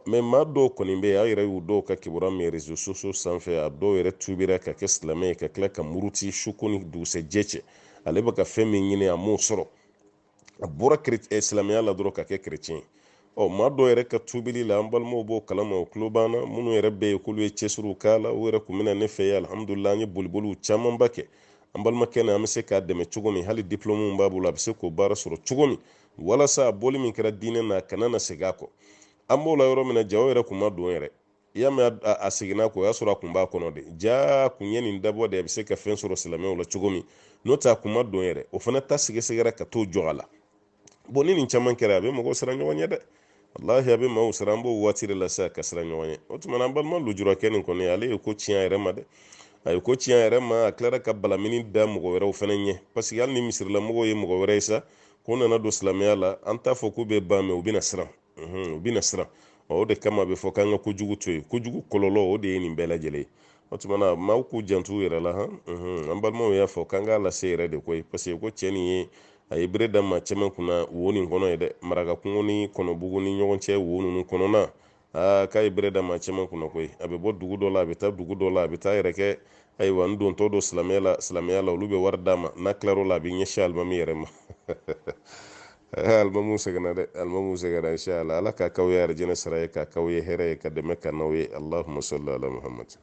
mɛ maa dɔw kɔni bɛ yen a yɛrɛ y'u dɔw ka kibaruya min réseaux sociaux sanfɛ a dɔw yɛrɛ tuubira ka kɛ silamɛ ye ka tila ka muruti su ko ni dugusɛjɛ cɛ ale bɛ ka fɛn min ɲini a m'o sɔrɔ a bɔra silamɛya la dɔrɔn ka kɛ kerecɛn ye maa dɔw yɛrɛ ka tuubili la an balimaw b'o kalama o tulo banna minnu yɛrɛ bɛ yen k'olu ye cɛsiriw k'a la o yɛrɛ kun bɛna ne fɛ yen alihamudulila an ye boliboliw camanba kɛ an balimakɛ na an bɛ se k'a dɛmɛ cogo min hali diplôme b'a bolo a bɛ se k'o baara sɔrɔ cogo min walasa a bɔli min kɛra diinɛ na a kana na segin a kɔ an b'o la yɔrɔ min na jaw yɛrɛ kun ma don yɛrɛ i y'a mɛn a seginna kɔ o y'a sɔrɔ a kun b'a kɔnɔ de jaa kun ye nin dabɔ de a bɛ se ka fɛn sɔrɔ silamɛw la cogo min n'o tɛ a kun ma don yɛrɛ o fana ta sɛgɛsɛgɛra ka t'o jɔ a la bon ni nin caman kɛra a bɛ mɔgɔw siran ɲɔgɔn ɲɛ dɛ wallahi a bɛ maaw siran an b'o waati de la sa ka siran ɲɔgɔn ɲɛ o tuma na an balima lujurakɛ nin kɔni ale ye ko tiɲɛ a yɛrɛ ma dɛ a ye ko tiɲɛ a yɛrɛ ma a tilara ka balamini da mɔgɔ wɛrɛw fana ɲɛ parce que hali ni misirimɔgɔw ye mɔgɔ wɛrɛ ye sa k'u nana don silamɛya la an t'a fɔ k'u bɛ ban mɛ u bɛna siran u bɛna siran o de kama a bɛ fɔ k'an ka kojugu to yen kojugu kɔlɔlɔ o de ye nin bɛɛ lajɛlen ye o tuma na maaw k'u jantu yɛrɛ la an balimaw y'a fɔ k'an k'a lase yɛrɛ de koyi parce que ko cɛ nin ye a ye bere da maa caman kunna wo nin kɔnɔ ye dɛ maraka kungo ni kɔnɔbugu ni ɲɔgɔn cɛ wo ninnu kɔnɔna k'a ye bere da maa caman kunna koyi a bɛ bɔ dugu dɔ la a bɛ taa dugu dɔ la a bɛ taa yɛrɛ kɛ ayiwa n dontɔ don silamɛya la olu bɛ wari d'a ma n'a tilar'o la a bɛ ɲɛsin alimami yɛrɛ ma alimamu sɛgɛnna dɛ alimamu sɛgɛnna inshallah ala k'a k'aw ye arijinɛ sara ye k'a k'aw ye hɛrɛ ye ka dɛmɛ ka n'aw ye allahumma salli ala muhammad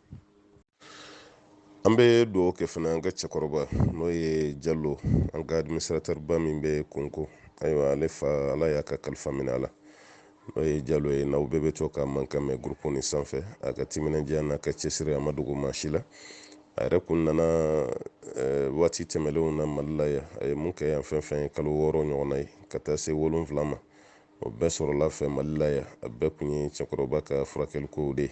an bɛ dugawu kɛ fana an ka cɛkɔrɔba n'o ye jalo an ka administrateur ba min bɛ konko ayiwa ale fa ala y'a ka kalifa minɛ a la n'o ye jalo ye n'aw bɛɛ bɛ to ka mankan mɛn groupe nin sanfɛ a ka timinandiya n'a ka cɛsiri a ma dogo maa si la a yɛrɛ kun nana waati tɛmɛlenw na mali la yan a ye mun kɛ yan fɛn fɛn ye kalo 6 ɲɔgɔnna ye ka taa se 7 ma o bɛɛ sɔrɔla fɛ mali la yan a bɛɛ kun ye cɛkɔrɔba ka furakɛli kow de ye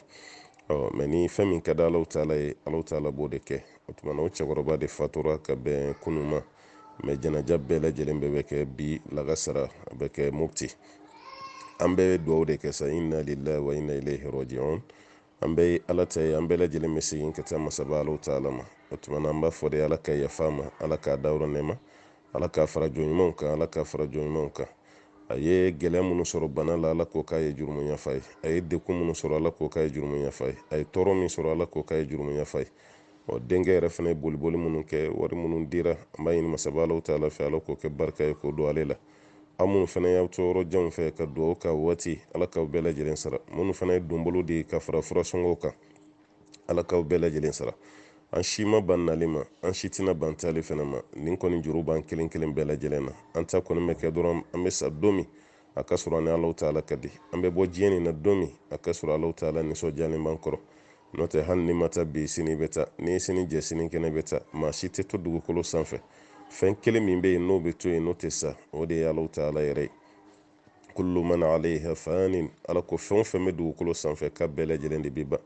mɛ ni fɛn min ka di alahu taala ye alahu taala b'o de kɛ o tuma na o cɛkɔrɔba de fatura ka bɛn kunun ma mɛ janaja bɛɛ lajɛlen bɛ kɛ bi lagasara a bɛ kɛ mopti an bɛ dugawu de kɛ sa inna lillahi wa inna ilayhi raji'un an bɛ ala ta ye an bɛɛ lajɛlen bɛ segin ka taa masaba alahu taala ma o tuma na an b'a fɔ de ala ka yafa ma ala k'a dayɔrɔ nɛɛma ala k'a fara jɔnɲumanw kan ala k'a fara jɔnɲumanw kan a ye gɛlɛya minnu sɔrɔ bana la ala k'o k'a ye jurumu yafa ye a ye dekun minnu sɔrɔ ala k'o k'a ye jurumu yafa ye a ye tɔɔrɔ min sɔrɔ ala k'o k'a ye jurumu yafa ye denkɛ yɛrɛ fana ye boliboli minnu kɛ wari minnu dira an b'a ɲini masaba alahu taala fɛ ala k'o kɛ barika ye k'o don ale la aw minnu fana y'aw to yɔrɔ janw fɛ ka dugawu k'a waati ala k'aw bɛɛ lajɛlen sara minnu fana ye donbolo de ka fara furasɔngɔw kan ala k'aw bɛɛ lajɛlen sara an si ma ban nali ma an si tɛna ban taali fana ma nin kɔni juru b'an kelen kelen bɛɛ lajɛlen na an ta kɔni bɛ kɛ dɔrɔn an bɛ sa don min a ka sɔrɔ ni Alahu Taala ka di an bɛ bɔ diɲɛ nin na don min a ka sɔrɔ Alahu Taala nisɔndiyalen b'an kɔrɔ n'o tɛ hali ni ma taa bi sini bɛ taa ni sini jɛ sini kɛnɛ bɛ taa maa si tɛ to dugukolo sanfɛ fɛn kelen min bɛ yen n'o bɛ to yen n'o tɛ sa o de ye Alahu Taala yɛrɛ ye kullu man alayha fanin ala ko fɛn o fɛn bɛ dugukolo sanfɛ ka bɛɛ lajɛlen de bɛ ban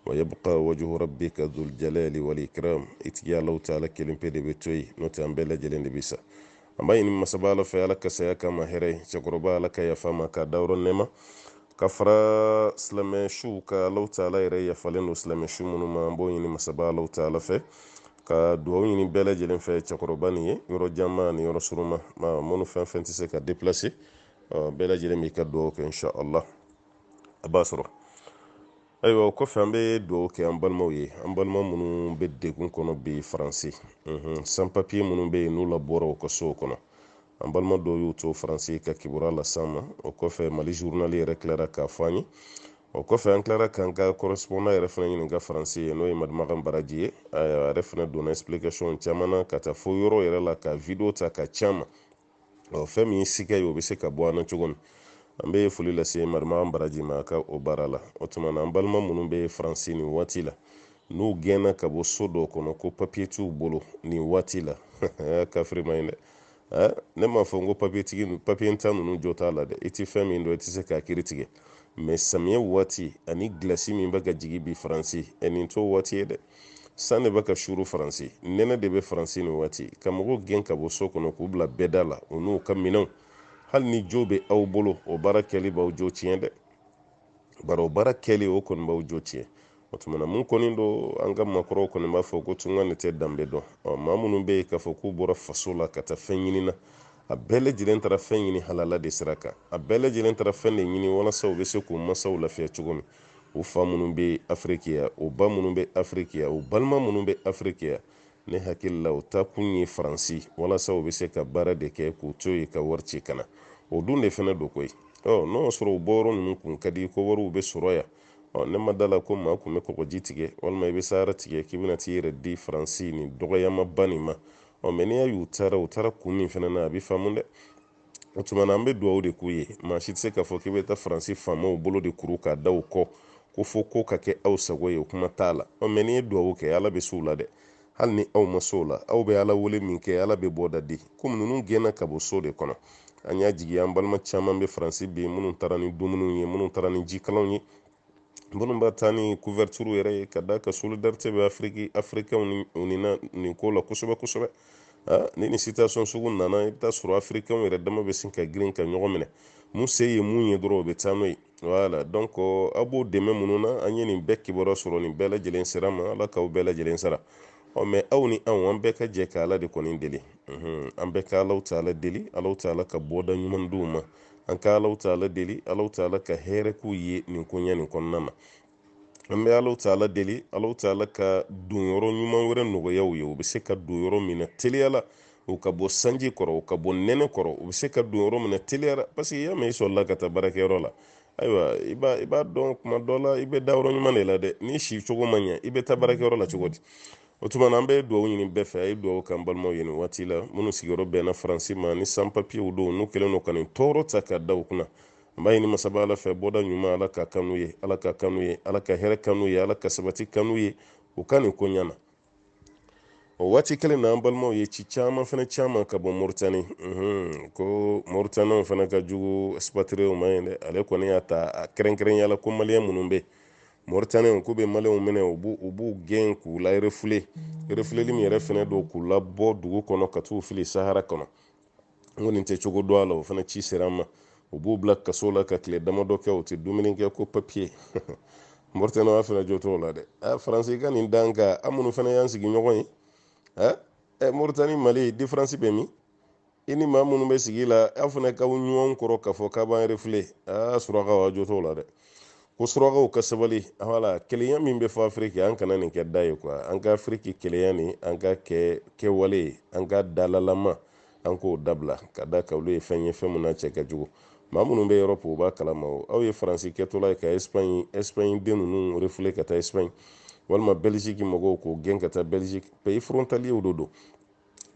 wa yabqa wajhu rabbika dhul jalali wal ikram itigi Alahu Taala kelen pe de bɛ to yen n'o tɛ an bɛɛ lajɛlen de bɛ sa an b'a ɲini masaba Ala fɛ Ala ka saya k'a ma hɛrɛ ye cɛkɔrɔba Ala ka yafa ma k'a dayɔrɔ nɛɛma ka fara silamɛ su ka Alahu Taala yɛrɛ yafalen don silamɛ su minnu ma an b'o ɲini masaba Alahu Taala fɛ ka duwawu ɲini bɛɛ lajɛlen fɛ cɛkɔrɔba nin ye yɔrɔ jan ni yɔrɔ suruma minnu fɛn fɛn tɛ se ka déplacer bɛɛ lajɛlen b'i ka duwawu kɛ inshallah a b'a sɔrɔ ayiwa o kɔfɛ an bɛ duwawu kɛ an balimaw ye an balima minnu bɛ degun kɔnɔ bi faransi sans papier minnu bɛ yen n'u labɔra u ka sow kɔnɔ an balima dɔw y'u to faransi ka kibaruya las'an ma o kɔfɛ mali journal yɛrɛ tilara k'a fɔ an ye o kɔfɛ an tilara k'an ka correspondant yɛrɛ fana ɲininka faransi ye n'o ye Madumakan Baraji ye a yɛrɛ fana donna explication caman na ka taa fo yɔrɔ yɛrɛ la ka video ta ka ca ma fɛn min siga ye o bɛ se ka bɔ an na cogo min an bɛ foli lase Madumakan Baraji ma a ka o baara la o tuma na an balima minnu bɛ faransi nin waati la n'u gɛnna ka bɔ so dɔw kɔnɔ ko papier t'u bolo nin waati la kafiri ma ɲi dɛ ne m'a fɔ n ko papier ta ninnu jɔ t'a la dɛ i tɛ fɛn min dɔn i tɛ se k'a kiiri tigɛ mais samiyɛ waati ani gilasi min bɛ ka jigin bi faransi nin t'o waati ye dɛ san de bɛ ka suru faransi nɛnɛ de bɛ faransi nin waati ka mɔgɔw gɛn ka bɔ so kɔnɔ k'u bila bɛɛda la o n'u ka minɛnw hali ni jo bɛ aw bolo o baara kɛli b'aw jo tiɲɛ dɛ bari o baara kɛli o kɔni b'aw jo tiɲɛ o tuma na mun kɔni don an ka makɔrɔw kɔni b'a fɔ ko tunga ne tɛ danbe dɔn maa minnu bɛ yen k'a fɔ k'u bɔra faso la ka taa fɛn ɲini na a bɛɛ lajɛlen taara fɛn ɲini halala de sira kan a bɛɛ lajɛlen taara fɛn de ɲini walasa u bɛ se k'u masaw lafiya cogo min u fa minnu bɛ Afiriki ya u ba minnu bɛ Afiriki ya u balima minnu bɛ Afiriki ya ne hakili la u taa kun ye faransi walasa u bɛ se ka baara de kɛ k'u to yen ka wari ci kana o dun de fana don koyi n'o sɔrɔ u bɔyɔrɔ ninnu kun ka di ko wariw bɛ sɔrɔ yan ne ma da la ko maa kun bɛ kɔgɔji tigɛ walima i bɛ sahara tigɛ k'i bɛna t'i yɛrɛ di faransi nin dɔgɔyamaba nin ma mais n'i y'a ye u taara kun min fana na a bɛ faamu dɛ o tuma na an bɛ duwawu de k'u ye maa si tɛ se k'a fɔ k'i bɛ taa faransi faamaw bolo de kuru k'a da u kɔ ko fo ko ka kɛ aw sago ye o kuma t'a la mais n'i ye duwawu kɛ ala bɛ s'u la dɛ hali ni aw ma s'o la aw bɛ ala wele min kɛ ala bɛ bɔ da di komi ninnu gɛnna ka bɔ so de kɔnɔ an y'a jigi an balima caman bɛ faransi bi minnu taara ni dumuniw ye minnu taara ni jikalanw ye minnu b'a taa ni couverture yɛrɛ ye ka da ka solidarité bɛ afirikɛnw ni nin ko la kosɛbɛ kosɛbɛ ni nin situation sugu nana i bɛ taa sɔrɔ afirikɛnw yɛrɛ dama bɛ sin ka girin ka ɲɔgɔn minɛ mun se ye mun ye dɔrɔn o bɛ taa n'o ye voilà donc aw b'o dɛmɛ minnu na an ye nin bɛɛ kibaruya sɔrɔ nin bɛɛ lajɛlen sira ma ala k'aw bɛɛ lajɛlen sara mais aw ni anw an bɛɛ ka jɛ ka ala de kɔni deli an bɛɛ ka Alahu Taala deli Alahu Taala ka bɔda ɲuman d'u ma an ka Alahu Taala deli Alahu Taala ka hɛrɛ k'u ye nin ko ɲɛ nin kɔnɔna na an bɛ Alahu Taala deli Alahu Taala ka donyɔrɔ ɲuman wɛrɛ nɔgɔya u ye u bɛ se ka don yɔrɔ min na teliya la u ka bɔ sanji kɔrɔ u ka bɔ nɛnɛ kɔrɔ u bɛ se ka don yɔrɔ min na teliya la parce que i y'a mɛn i sɔrɔla ka taa baarakɛyɔrɔ la ayiwa i b'a dɔn kuma dɔ la i bɛ da yɔrɔ ɲuman de la dɛ ni si cogo ma ɲɛ i bɛ taa baarakɛyɔrɔ la cogo di o tuma na an bɛ duwawu ɲini bɛɛ fɛ a ye duwawu k'an balimaw ye nin waati la minnu sigiyɔrɔ bɛnna faransi ma ni sans papiers don n'u kɛlen don ka nin tɔɔrɔ ta k'a da u kunna an b'a ɲini masaba ala fɛ bɔda ɲuman ala ka kanu ye ala ka kanu ye ala ka hɛrɛ kanu ye ala ka sabati kanu ye u ka nin ko ɲana o waati kelen na an balimaw ye ci caman fana caman ka bɔ Moritani ko Moritaniw fana ka jugu expatriés ma yen dɛ ale kɔni y'a ta a kɛrɛnkɛrɛnya la ko maliyɛn minnu bɛ Moritaniw k'u bɛ maliyɛnw minɛ u b'u gɛn k'u la refileli min yɛrɛ fana don k'u labɔ dugu kɔnɔ ka t'u fili sahara kɔnɔ n ko nin tɛ cogo dɔn a la o fana ci sera an ma u b'u bila kaso la ka tile damadɔ kɛ u tɛ dumuni kɛ ko papier Moritaniw fana jɔ t'o la dɛ faransi ka nin dan kan an minnu fana y'an sigi ɲɔgɔn ye Moritani Mali différence bɛ min i ni maa minnu bɛ sigi la aw fana k'aw ɲɔgɔn kɔrɔ k'a fɔ k'a b'an refilé surakaw a jɔ t'o la dɛ ko surakaw ka sabali voilà kelenya min bɛ fɔ Afiriki an kana nin kɛ da ye quoi an ka Afiriki kelenya nin an ka kɛwale an ka dalalama an k'o dabila ka da ka olu ye fɛn ye fɛn min n'a cɛ ka jugu maa minnu bɛ Europe u b'a kalama aw ye faransi kɛtɔla ye ka Espagne den ninnu refilé ka taa Espagne walima Belgique mɔgɔw k'o gɛn ka taa Belgique pays frontaliers de don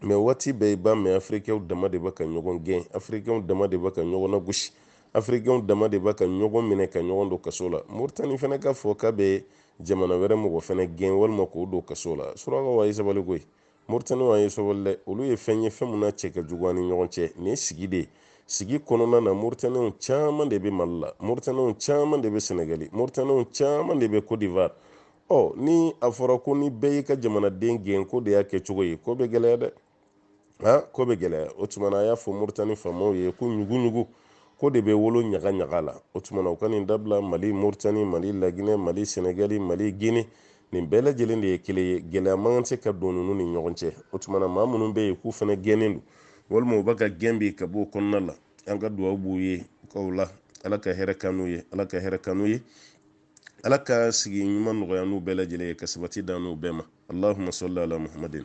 mais waati bɛɛ i b'a mɛn Afirikɛnw dama de bɛ ka ɲɔgɔn gɛn Afirikɛnw dama de bɛ ka ɲɔgɔn lagosi africain dama de b'a ka ɲɔgɔn minɛ ka ɲɔgɔn don kaso la. Mauritanie fana ka fɔ k'a bɛ jamana wɛrɛ mɔgɔ fana gɛn walima k'o don kaso la. Surakaw a ye sabali koyi. Mauritanie a ye sabali dɛ. Olu ye fɛn ye fɛn mun na cɛ ka jugu ani ɲɔgɔn cɛ. Nin ye sigi de ye. Sigi kɔnɔna na Mauritaniens caman de bɛ Mali la, Mauritaniens caman de bɛ Sénégal, Mauritaniens caman de bɛ Côte d'Ivoire. Ni a fɔra ko ni bɛɛ y'i ka jamanaden gɛn ko de y'a kɛ cogo ye, ko bɛ gɛlɛya dɛ. Ko bɛ gɛlɛya. O tumana a y'a fɔ Mauritanie faamaw ye ko ɲugu ko de bɛ wolo ɲaga ɲaga la. O tumana u ka nin dabila Mali, Mauritanie, Mali, Laginɛ, Mali, Sénégal, Mali, Guinée. Nin bɛɛ lajɛlen de ye kelen ye. Gɛlɛya man kan tɛ ka don ninnu ni ɲɔgɔn cɛ. O tumana maa minnu bɛ yen k'u fana gɛnnen don walima u bɛ ka gɛn bi ka bɔ o kɔnɔna la, an ka dugawu b'u ye k'o la Ala ka hɛrɛ kanu ye, Ala ka hɛrɛ kanu ye, Ala ka sigi ɲuman nɔgɔya n'u bɛɛ lajɛlen ye, ka sabati da n'u bɛɛ ma. Allahumma salli ala Muhammadin.